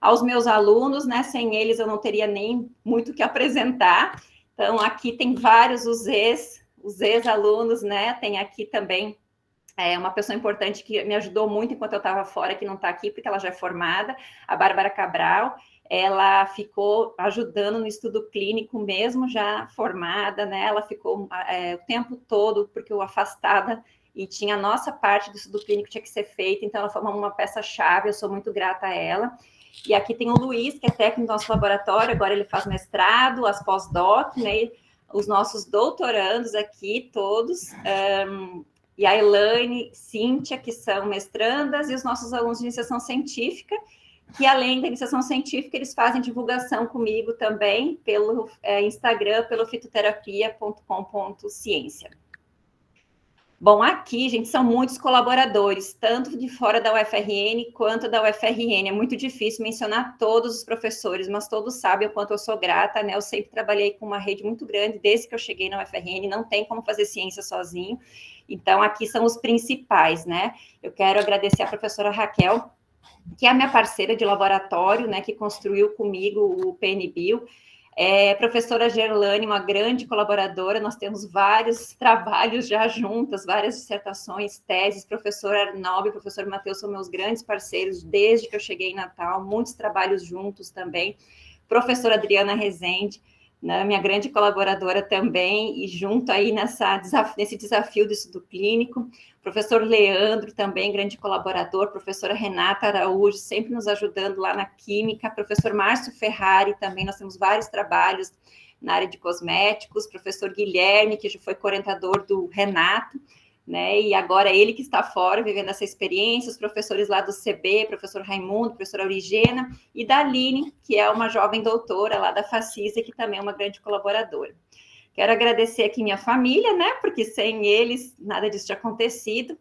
Aos meus alunos, né, sem eles eu não teria nem muito o que apresentar. Então, aqui tem vários, os ex-alunos, né, tem aqui também uma pessoa importante que me ajudou muito enquanto eu estava fora, que não está aqui, porque ela já é formada, a Bárbara Cabral. ela ficou ajudando no estudo clínico mesmo, já formada, né? Ela ficou o tempo todo, porque eu afastada, e tinha a nossa parte do estudo clínico que tinha que ser feita, então ela foi uma peça-chave, eu sou muito grata a ela. E aqui tem o Luiz, que é técnico do nosso laboratório, agora ele faz mestrado, as pós-doc, né? Os nossos doutorandos aqui, todos, e a Elaine, Cíntia, que são mestrandas, e os nossos alunos de iniciação científica, que além da iniciação científica, eles fazem divulgação comigo também pelo Instagram, pelo fitoterapia.com.ciência. Bom, aqui, gente, são muitos colaboradores, tanto de fora da UFRN quanto da UFRN. É muito difícil mencionar todos os professores, mas todos sabem o quanto eu sou grata, né? Eu sempre trabalhei com uma rede muito grande, desde que eu cheguei na UFRN, não tem como fazer ciência sozinho. Então, aqui são os principais, né? Eu quero agradecer a professora Raquel, que é a minha parceira de laboratório, né, que construiu comigo o PNBio. Professora Gerlane, uma grande colaboradora, nós temos vários trabalhos já juntas, várias dissertações, teses, professor Arnaldo e professor Matheus são meus grandes parceiros desde que eu cheguei em Natal, muitos trabalhos juntos também. Professora Adriana Rezende, né, minha grande colaboradora também, e junto aí nesse desafio do estudo clínico. Professor Leandro, também grande colaborador, professora Renata Araújo, sempre nos ajudando lá na química, professor Márcio Ferrari, também nós temos vários trabalhos na área de cosméticos, professor Guilherme, que já foi coorientador do Renato, né, e agora é ele que está fora, vivendo essa experiência, os professores lá do CB, professor Raimundo, professora Origena, e da Aline, que é uma jovem doutora lá da Facisa, que também é uma grande colaboradora. Quero agradecer aqui minha família, né, porque sem eles nada disso tinha acontecido,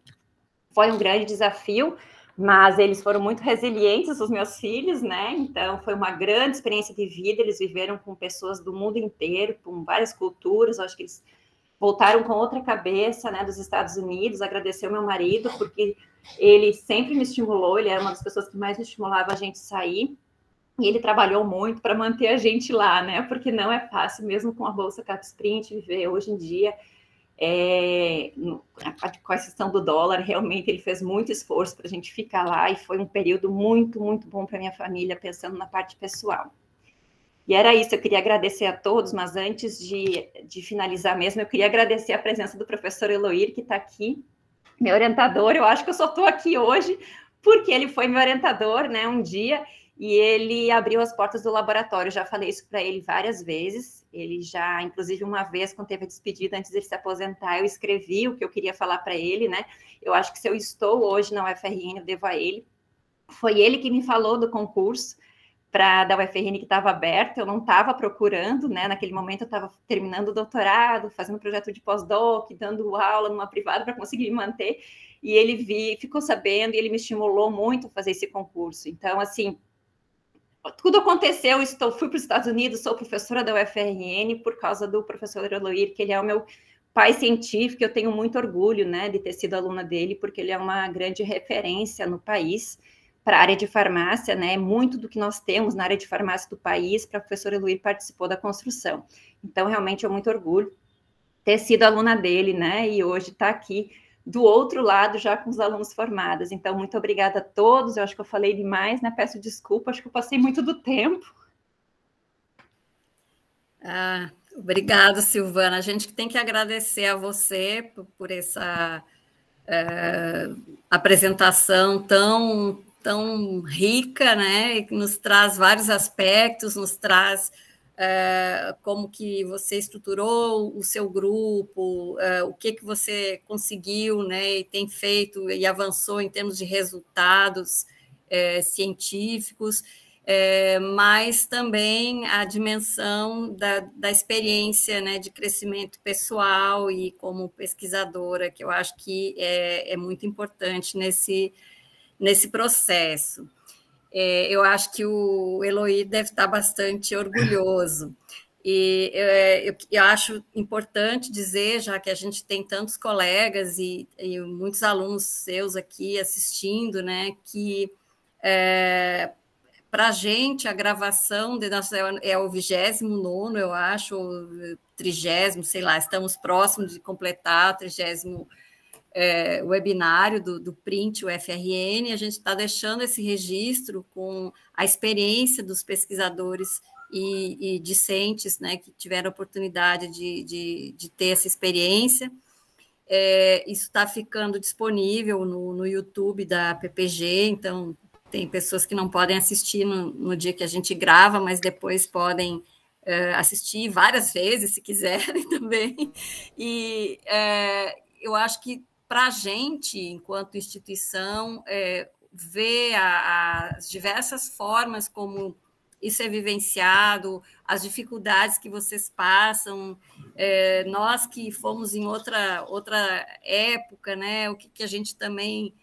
foi um grande desafio, mas eles foram muito resilientes, os meus filhos, né, então foi uma grande experiência de vida, eles viveram com pessoas do mundo inteiro, com várias culturas, eu acho que eles voltaram com outra cabeça, né, dos Estados Unidos, agradecer ao meu marido, porque ele sempre me estimulou, ele era uma das pessoas que mais me estimulava a gente sair, e ele trabalhou muito para manter a gente lá, né, porque não é fácil, mesmo com a Bolsa Capsprint, viver hoje em dia, com a questão do dólar, realmente ele fez muito esforço para a gente ficar lá, e foi um período muito, muito bom para minha família, pensando na parte pessoal. E era isso, eu queria agradecer a todos, mas antes de finalizar mesmo, eu queria agradecer a presença do professor Eloir, que está aqui, meu orientador. Eu acho que eu só estou aqui hoje porque ele foi meu orientador, né, um dia, e ele abriu as portas do laboratório. Eu já falei isso para ele várias vezes, ele já, inclusive uma vez, quando teve a despedida, antes de ele se aposentar, eu escrevi o que eu queria falar para ele, né, eu acho que se eu estou hoje na UFRN, eu devo a ele. Foi ele que me falou do concurso da UFRN que estava aberta, eu não estava procurando, né? Naquele momento eu estava terminando o doutorado, fazendo projeto de pós-doc, dando aula numa privada para conseguir me manter, e ele ficou sabendo, e ele me estimulou muito a fazer esse concurso. Então, assim, tudo aconteceu, fui para os Estados Unidos, sou professora da UFRN por causa do professor Eloir, que ele é o meu pai científico, eu tenho muito orgulho, né, de ter sido aluna dele, porque ele é uma grande referência no país, para a área de farmácia, né, muito do que nós temos na área de farmácia do país, para a professora Eloir participou da construção. Então, realmente, é muito orgulho ter sido aluna dele, né, e hoje está aqui do outro lado, já com os alunos formados. Então, muito obrigada a todos, eu acho que eu falei demais, né, peço desculpa, acho que eu passei muito do tempo. Obrigada, Silvana. A gente tem que agradecer a você por essa apresentação tão rica, né, que nos traz vários aspectos, nos traz como que você estruturou o seu grupo, o que você conseguiu, né, e tem feito e avançou em termos de resultados científicos, mas também a dimensão da experiência, né, de crescimento pessoal e como pesquisadora, que eu acho que é muito importante nesse processo. Eu acho que o Eloir deve estar bastante orgulhoso. E eu acho importante dizer, já que a gente tem tantos colegas e muitos alunos seus aqui assistindo, né, que para a gente a gravação é o 29º, eu acho, ou 30º, sei lá, estamos próximos de completar o 30º webinário do Print UFRN, a gente está deixando esse registro com a experiência dos pesquisadores e discentes, né, que tiveram a oportunidade de ter essa experiência. Isso está ficando disponível no YouTube da PPG, então tem pessoas que não podem assistir no dia que a gente grava, mas depois podem assistir várias vezes, se quiserem também. E eu acho que, para a gente, enquanto instituição, ver as diversas formas como isso é vivenciado, as dificuldades que vocês passam, nós que fomos em outra época, né, o que a gente também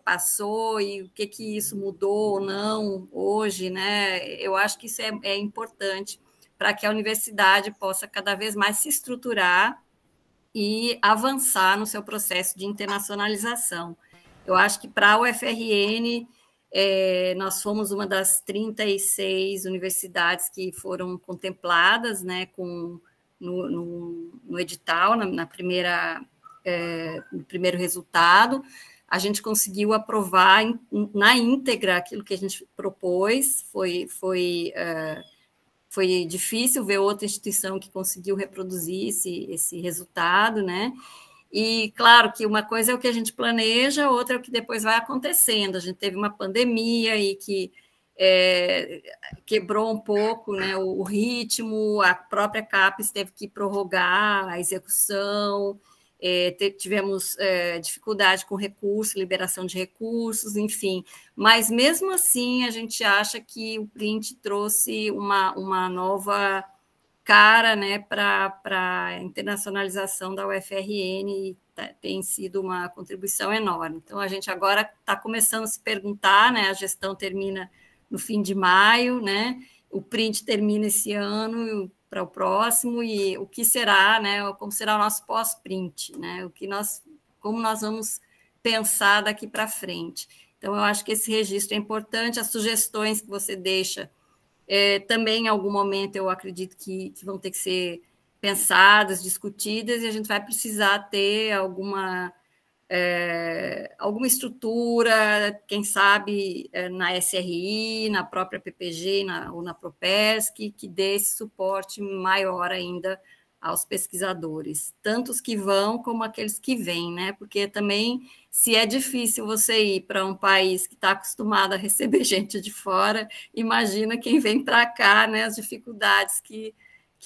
passou e o que isso mudou ou não hoje, né? Eu acho que isso é importante para que a universidade possa cada vez mais se estruturar e avançar no seu processo de internacionalização. Eu acho que para a UFRN, nós fomos uma das 36 universidades que foram contempladas, né, no edital, no primeiro resultado. A gente conseguiu aprovar na íntegra aquilo que a gente propôs, foi difícil ver outra instituição que conseguiu reproduzir esse resultado, né? E, claro, que uma coisa é o que a gente planeja, outra é o que depois vai acontecendo. A gente teve uma pandemia e que quebrou um pouco, né, o ritmo, a própria CAPES teve que prorrogar a execução, tivemos dificuldade com recurso, liberação de recursos, enfim. Mas, mesmo assim, a gente acha que o Print trouxe uma nova cara, né, para a internacionalização da UFRN e tem sido uma contribuição enorme. Então, a gente agora está começando a se perguntar, né, a gestão termina no fim de maio, né, o Print termina esse ano para o próximo, e o que será, né, como será o nosso pós-Print, né, como nós vamos pensar daqui para frente. Então, eu acho que esse registro é importante, as sugestões que você deixa, também, em algum momento, eu acredito que vão ter que ser pensadas, discutidas, e a gente vai precisar ter alguma estrutura, quem sabe na SRI, na própria PPG ou na Propesc, que dê esse suporte maior ainda aos pesquisadores, tanto os que vão como aqueles que vêm, né? Porque também, se é difícil você ir para um país que está acostumado a receber gente de fora, imagina quem vem para cá, né? As dificuldades que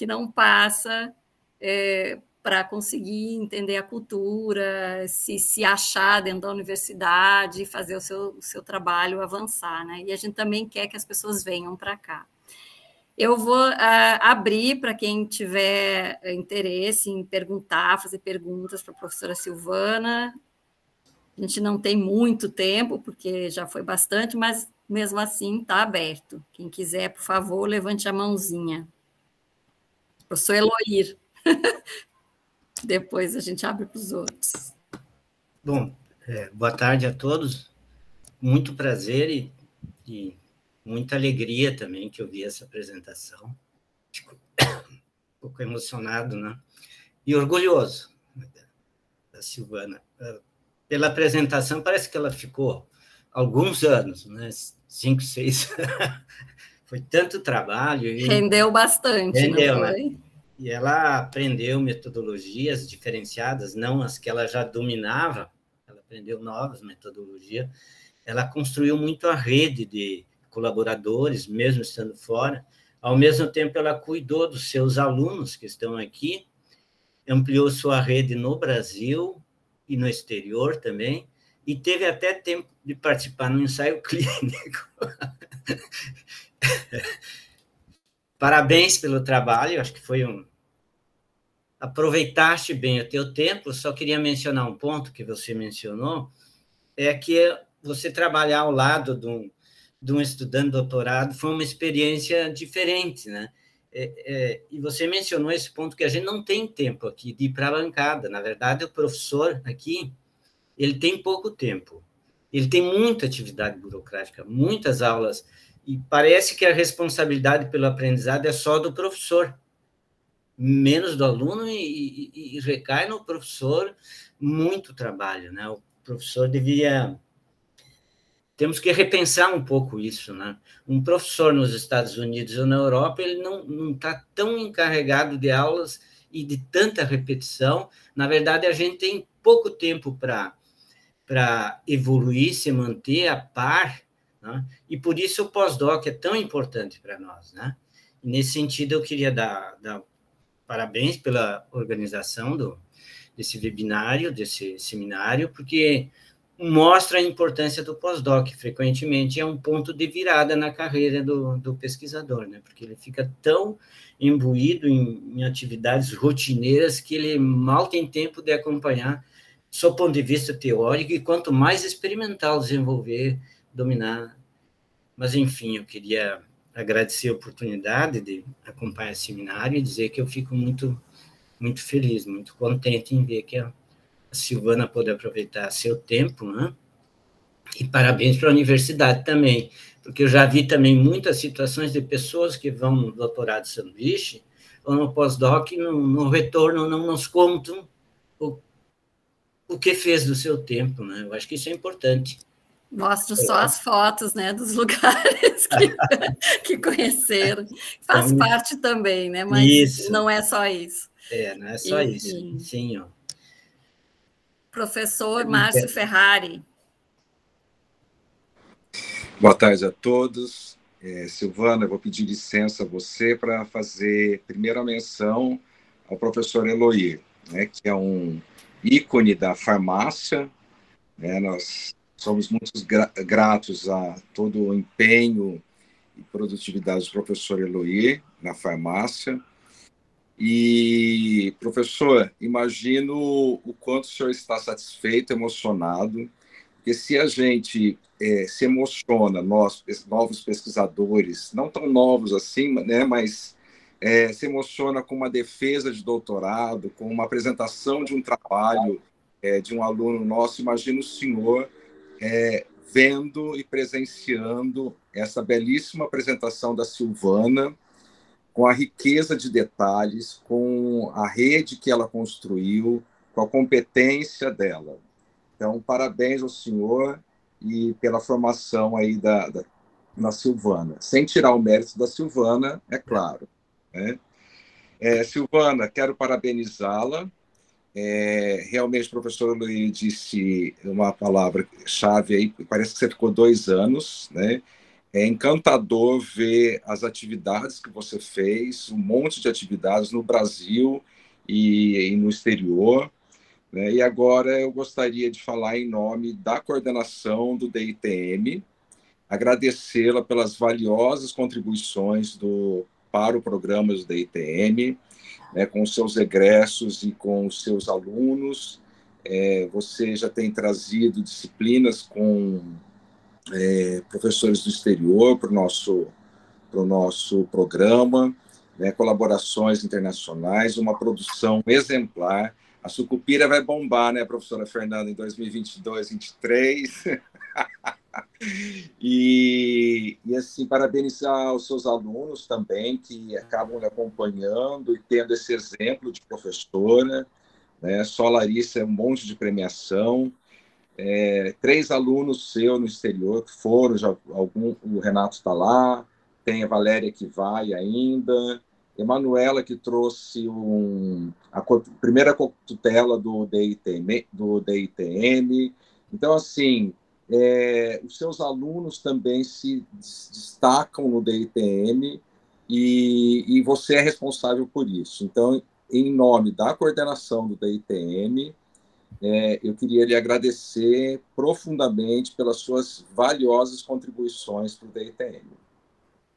não passa para conseguir entender a cultura, se achar dentro da universidade, fazer o seu trabalho avançar, né? E a gente também quer que as pessoas venham para cá. Eu vou abrir para quem tiver interesse em perguntar, fazer perguntas para a professora Silvana. A gente não tem muito tempo, porque já foi bastante, mas mesmo assim está aberto. Quem quiser, por favor, levante a mãozinha. Professor Eloir. Depois a gente abre para os outros. Bom, boa tarde a todos. Muito prazer e muita alegria também que eu vi essa apresentação. Fico um pouco emocionado, né? E orgulhoso da Silvana. Pela apresentação, parece que ela ficou alguns anos, né? 5, 6. Foi tanto trabalho. Rendeu bastante, rendeu, não foi? Né? E ela aprendeu metodologias diferenciadas, não as que ela já dominava, ela aprendeu novas metodologias. Ela construiu muito a rede de colaboradores, mesmo estando fora. Ao mesmo tempo, ela cuidou dos seus alunos que estão aqui, ampliou sua rede no Brasil e no exterior também, e teve até tempo de participar no ensaio clínico. Parabéns pelo trabalho, acho que foi aproveitaste bem o teu tempo. Só queria mencionar um ponto que você mencionou, é que você trabalhar ao lado de um estudante de doutorado foi uma experiência diferente, né? E você mencionou esse ponto que a gente não tem tempo aqui de ir para a bancada. Na verdade, o professor aqui, ele tem pouco tempo. Ele tem muita atividade burocrática, muitas aulas, e parece que a responsabilidade pelo aprendizado é só do professor. menos do aluno e recai no professor muito trabalho, né? O professor deveria... Temos que repensar um pouco isso, né? Um professor nos Estados Unidos ou na Europa, ele não está tão encarregado de aulas e de tanta repetição. Na verdade, a gente tem pouco tempo para evoluir, se manter a par, né? E por isso o pós-doc é tão importante para nós, né? E nesse sentido, eu queria dar parabéns pela organização desse webinário, desse seminário, porque mostra a importância do pós-doc. Frequentemente é um ponto de virada na carreira do pesquisador, né? Porque ele fica tão imbuído em atividades rotineiras que ele mal tem tempo de acompanhar, sob o ponto de vista teórico, e quanto mais experimental desenvolver, dominar. Mas, enfim, eu queria agradecer a oportunidade de acompanhar esse seminário e dizer que eu fico muito, muito feliz, muito contente em ver que a Silvana pôde aproveitar seu tempo, né? E parabéns para a universidade também, porque eu já vi também muitas situações de pessoas que vão no doutorado sanduíche ou no pós-doc, no retorno não nos contam o que fez do seu tempo, né? Eu acho que isso é importante. Mostro só as fotos, né, dos lugares que conheceram. Faz parte também, né? Mas isso. Não é só isso. Não é só isso. Sim, ó. Professor Márcio Ferrari. Boa tarde a todos. Silvana, eu vou pedir licença a você para fazer primeira menção ao professor Eloy, né, que é um ícone da farmácia, né? Nós somos muito gratos a todo o empenho e produtividade do professor Eloy na farmácia. E, professor, imagino o quanto o senhor está satisfeito, emocionado, porque se a gente se emociona, nós, novos pesquisadores, não tão novos assim, né, mas se emociona com uma defesa de doutorado, com uma apresentação de um trabalho de um aluno nosso, imagino o senhor vendo e presenciando essa belíssima apresentação da Silvana, com a riqueza de detalhes, com a rede que ela construiu, com a competência dela. Então, parabéns ao senhor e pela formação aí da Silvana. Sem tirar o mérito da Silvana, é claro, né? Silvana, quero parabenizá-la. Realmente, o professor Luiz disse uma palavra-chave aí, parece que você ficou 2 anos, né? É encantador ver as atividades que você fez, um monte de atividades no Brasil e no exterior, né? E agora eu gostaria de falar em nome da coordenação do DITM, agradecê-la pelas valiosas contribuições para o programa do DITM, né, com os seus egressos e com os seus alunos. Você já tem trazido disciplinas com professores do exterior para o nosso programa, né, colaborações internacionais, uma produção exemplar. A Sucupira vai bombar, né, professora Fernanda, em 2022, 2023. E assim, parabenizar os seus alunos também, que acabam lhe acompanhando e tendo esse exemplo de professora, né? Só Larissa é um monte de premiação. 3 alunos seus no exterior que foram, o Renato está lá, tem a Valéria que vai ainda, Emanuela que trouxe a primeira tutela do DITM. Então, assim, os seus alunos também se destacam no DITM e você é responsável por isso. Então, em nome da coordenação do DITM, eu queria lhe agradecer profundamente pelas suas valiosas contribuições para o DITM.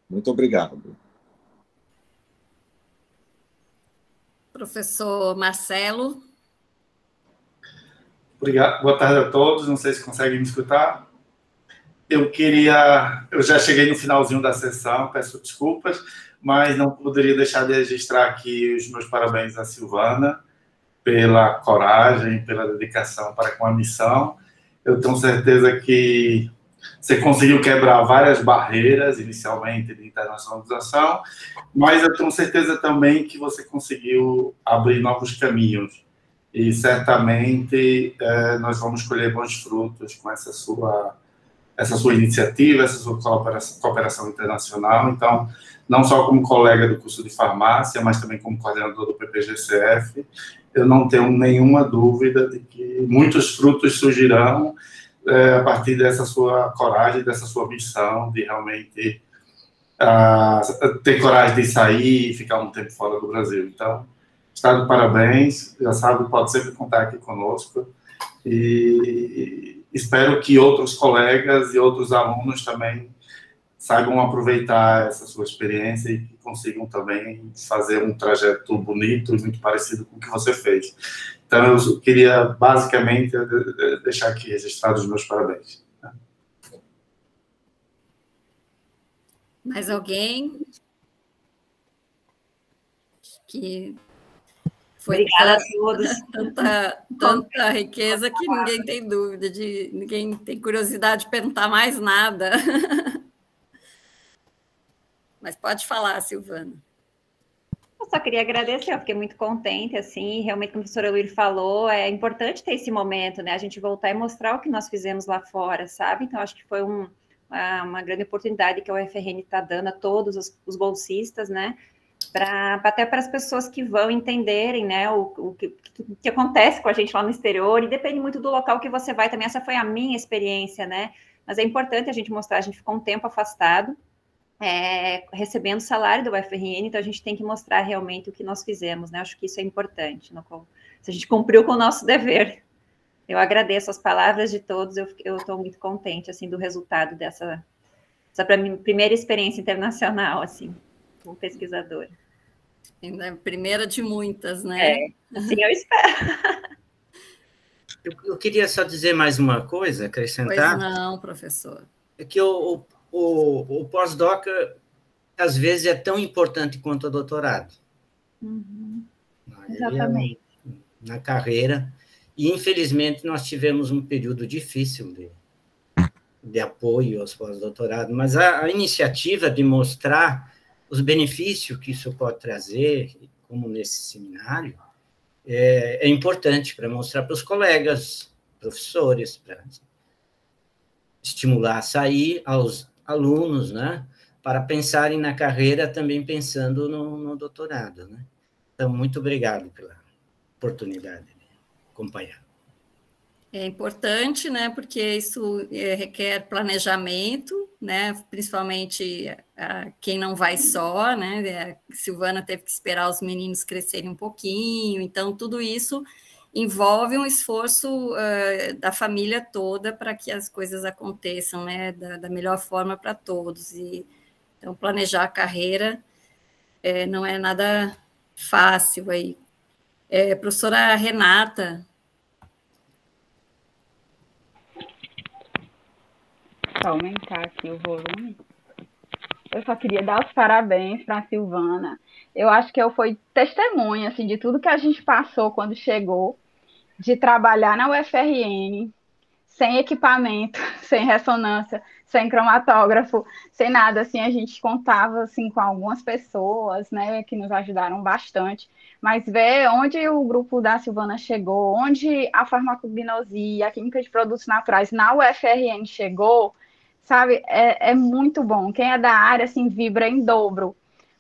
Muito obrigado. Professor Marcelo. Obrigado. Boa tarde a todos. Não sei se conseguem me escutar. Eu já cheguei no finalzinho da sessão, peço desculpas, mas não poderia deixar de registrar aqui os meus parabéns à Silvana pela coragem, pela dedicação para com a missão. Eu tenho certeza que Você conseguiu quebrar várias barreiras, inicialmente, de internacionalização, mas eu tenho certeza também que você conseguiu abrir novos caminhos. E, certamente, nós vamos colher bons frutos com essa sua iniciativa, essa sua cooperação internacional. Então, não só como colega do curso de farmácia, mas também como coordenador do PPGCF, eu não tenho nenhuma dúvida de que muitos frutos surgirão a partir dessa sua coragem, dessa sua missão de realmente ter coragem de sair e ficar um tempo fora do Brasil. Então, está de parabéns, já sabe, pode sempre contar aqui conosco, e espero que outros colegas e outros alunos também saibam aproveitar essa sua experiência e que consigam também fazer um trajeto bonito e muito parecido com o que você fez. Então, eu queria, basicamente, deixar aqui registrados os meus parabéns. Mais alguém? Que foi obrigada a todos. Tanta riqueza que ninguém tem dúvida, ninguém tem curiosidade de perguntar mais nada. Mas pode falar, Silvana. Eu só queria agradecer, eu fiquei muito contente, assim, realmente, como a professora Luir falou, é importante ter esse momento, né, a gente voltar e mostrar o que nós fizemos lá fora, sabe? Então, acho que foi uma grande oportunidade que a UFRN está dando a todos os bolsistas, né, até para as pessoas que vão entenderem, né, o que acontece com a gente lá no exterior, e depende muito do local que você vai também, essa foi a minha experiência, né, mas é importante a gente mostrar, a gente ficou um tempo afastado, recebendo salário do UFRN, então a gente tem que mostrar realmente o que nós fizemos, né? Acho que isso é importante, se a gente cumpriu com o nosso dever. Eu agradeço as palavras de todos, eu estou muito contente, assim, do resultado dessa primeira experiência internacional, assim, como pesquisadora. Ainda é a primeira de muitas, né? Assim eu espero. Eu queria só dizer mais uma coisa, acrescentar. Pois não, professor. É que o pós-doc, às vezes, é tão importante quanto o doutorado. Uhum. Exatamente. Na carreira. E, infelizmente, nós tivemos um período difícil de apoio aos pós-doutorados, mas a iniciativa de mostrar os benefícios que isso pode trazer, como nesse seminário, é importante para mostrar para os colegas, professores, para estimular a sair aos alunos, né, para pensarem na carreira também pensando no doutorado, né? Então, muito obrigado pela oportunidade de acompanhar. É importante, né, porque isso requer planejamento, né, principalmente quem não vai só, né, a Silvana teve que esperar os meninos crescerem um pouquinho, então tudo isso envolve um esforço da família toda para que as coisas aconteçam, né, da melhor forma para todos. E, então, planejar a carreira não é nada fácil aí. Professora Renata. Vou aumentar aqui o volume. Eu só queria dar os parabéns para a Silvana. Eu acho que eu fui testemunha assim, de tudo que a gente passou quando chegou, de trabalhar na UFRN, sem equipamento, sem ressonância, sem cromatógrafo, sem nada, assim, a gente contava, assim, com algumas pessoas, né, que nos ajudaram bastante, mas ver onde o grupo da Silvana chegou, onde a farmacognosia, a química de produtos naturais na UFRN chegou, sabe, é muito bom. Quem é da área, assim, vibra em dobro,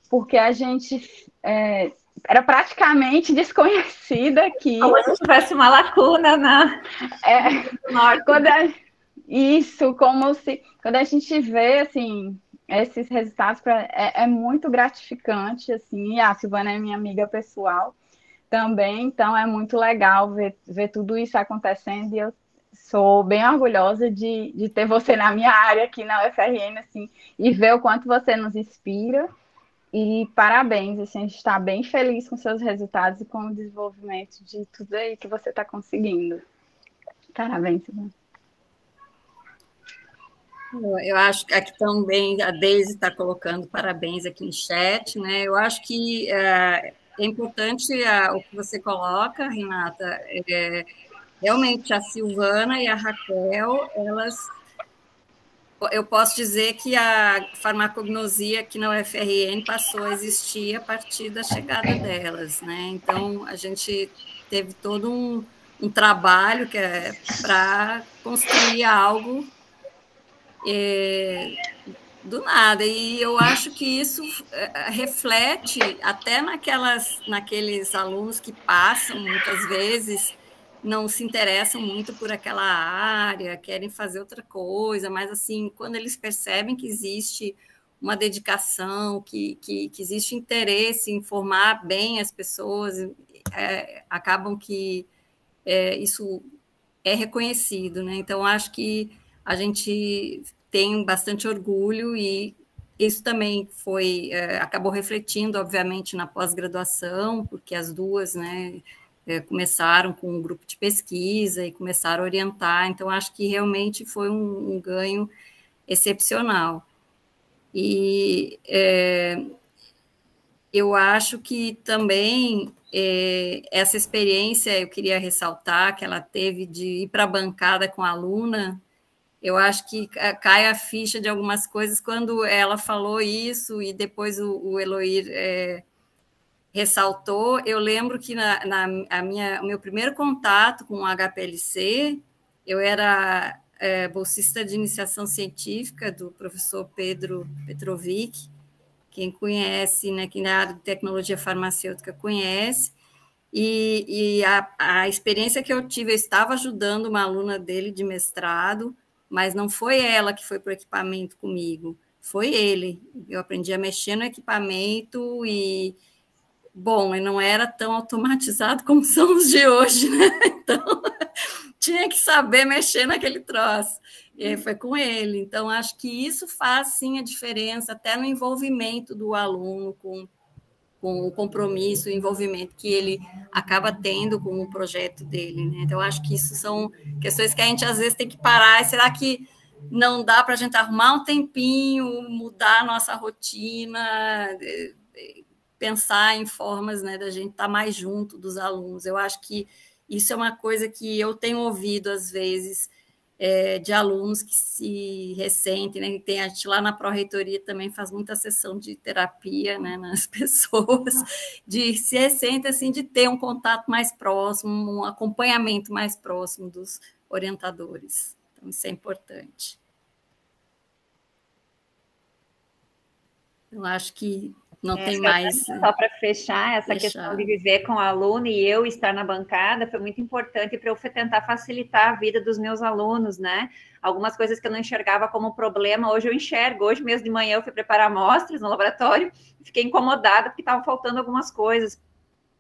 porque a gente era praticamente desconhecida aqui. Como se tivesse uma lacuna no norte. Quando a gente vê, assim, esses resultados, é muito gratificante, assim, e a Silvana é minha amiga pessoal também, então é muito legal ver tudo isso acontecendo, e eu sou bem orgulhosa de ter você na minha área aqui na UFRN, assim, e ver o quanto você nos inspira. E parabéns, assim, a gente está bem feliz com seus resultados e com o desenvolvimento de tudo aí que você está conseguindo. Parabéns, Silvana. Eu acho que aqui também a Deise está colocando parabéns aqui em chat, né? Eu acho que é importante o que você coloca, Renata. Realmente a Silvana e a Raquel, elas eu posso dizer que a farmacognosia aqui na UFRN passou a existir a partir da chegada delas, né? Então, a gente teve todo um trabalho que é para construir algo do nada, e eu acho que isso reflete até naqueles alunos que passam, muitas vezes, não se interessam muito por aquela área, querem fazer outra coisa, mas, assim, quando eles percebem que existe uma dedicação, que existe interesse em formar bem as pessoas, acabam que isso é reconhecido, né? Então, acho que a gente tem bastante orgulho e isso também acabou refletindo, obviamente, na pós-graduação, porque as duas, né, começaram com um grupo de pesquisa e começaram a orientar, então acho que realmente foi um ganho excepcional. E eu acho que também essa experiência, eu queria ressaltar, que ela teve de ir para a bancada com a aluna, eu acho que cai a ficha de algumas coisas quando ela falou isso e depois o Eloir ressaltou. Eu lembro que o meu primeiro contato com o HPLC, eu era bolsista de iniciação científica do professor Pedro Petrovic, quem conhece, né, quem na área de tecnologia farmacêutica conhece, e a experiência que eu tive, eu estava ajudando uma aluna dele de mestrado, mas não foi ela que foi para o equipamento comigo, foi ele. Eu aprendi a mexer no equipamento e, bom, não era tão automatizado como são os de hoje, né? Então, tinha que saber mexer naquele troço. E aí foi com ele. Então, acho que isso faz, sim, a diferença, até no envolvimento do aluno com o compromisso, o envolvimento que ele acaba tendo com o projeto dele, né? Então, acho que isso são questões que a gente, às vezes, tem que parar. Será que não dá para a gente arrumar um tempinho, mudar a nossa rotina, pensar em formas, né, da gente estar mais junto dos alunos? Eu acho que isso é uma coisa que eu tenho ouvido, às vezes, de alunos que se ressentem, né? A gente lá na pró-reitoria também faz muita sessão de terapia, né, nas pessoas, de se ressentem, assim, de ter um contato mais próximo, um acompanhamento mais próximo dos orientadores. Então, isso é importante. Eu acho que não tem mais... Só para fechar, essa questão de viver com o aluno e eu estar na bancada foi muito importante para eu tentar facilitar a vida dos meus alunos, né? Algumas coisas que eu não enxergava como problema, hoje eu enxergo. Hoje mesmo de manhã eu fui preparar amostras no laboratório e fiquei incomodada porque estavam faltando algumas coisas.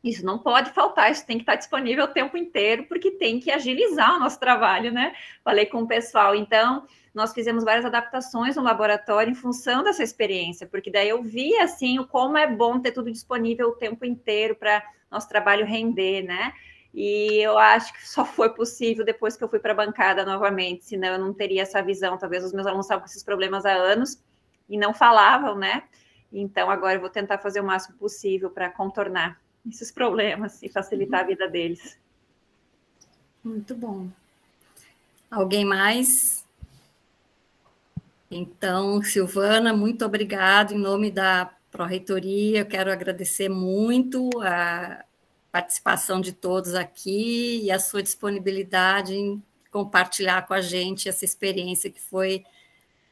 Isso não pode faltar, isso tem que estar disponível o tempo inteiro, porque tem que agilizar o nosso trabalho, né? Falei com o pessoal, então... Nós fizemos várias adaptações no laboratório em função dessa experiência, porque daí eu vi, assim, como é bom ter tudo disponível o tempo inteiro para nosso trabalho render, né? E eu acho que só foi possível depois que eu fui para a bancada novamente, senão eu não teria essa visão. Talvez os meus alunos estavam com esses problemas há anos e não falavam, né? Então, agora eu vou tentar fazer o máximo possível para contornar esses problemas e facilitar a vida deles. Muito bom. Alguém mais? Então, Silvana, muito obrigada. Em nome da Pró-Reitoria, eu quero agradecer muito a participação de todos aqui e a sua disponibilidade em compartilhar com a gente essa experiência que foi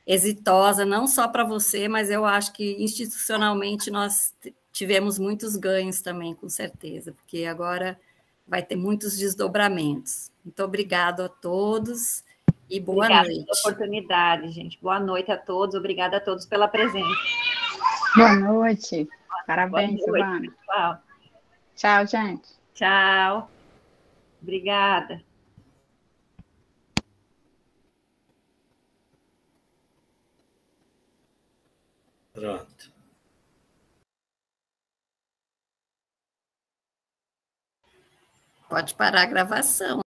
exitosa, não só para você, mas eu acho que institucionalmente nós tivemos muitos ganhos também, com certeza, porque agora vai ter muitos desdobramentos. Muito obrigada a todos. E boa noite. Obrigada pela oportunidade, gente. Boa noite a todos. Obrigada a todos pela presença. Boa noite. Parabéns, Silvana. Tchau, gente. Tchau. Obrigada. Pronto. Pode parar a gravação.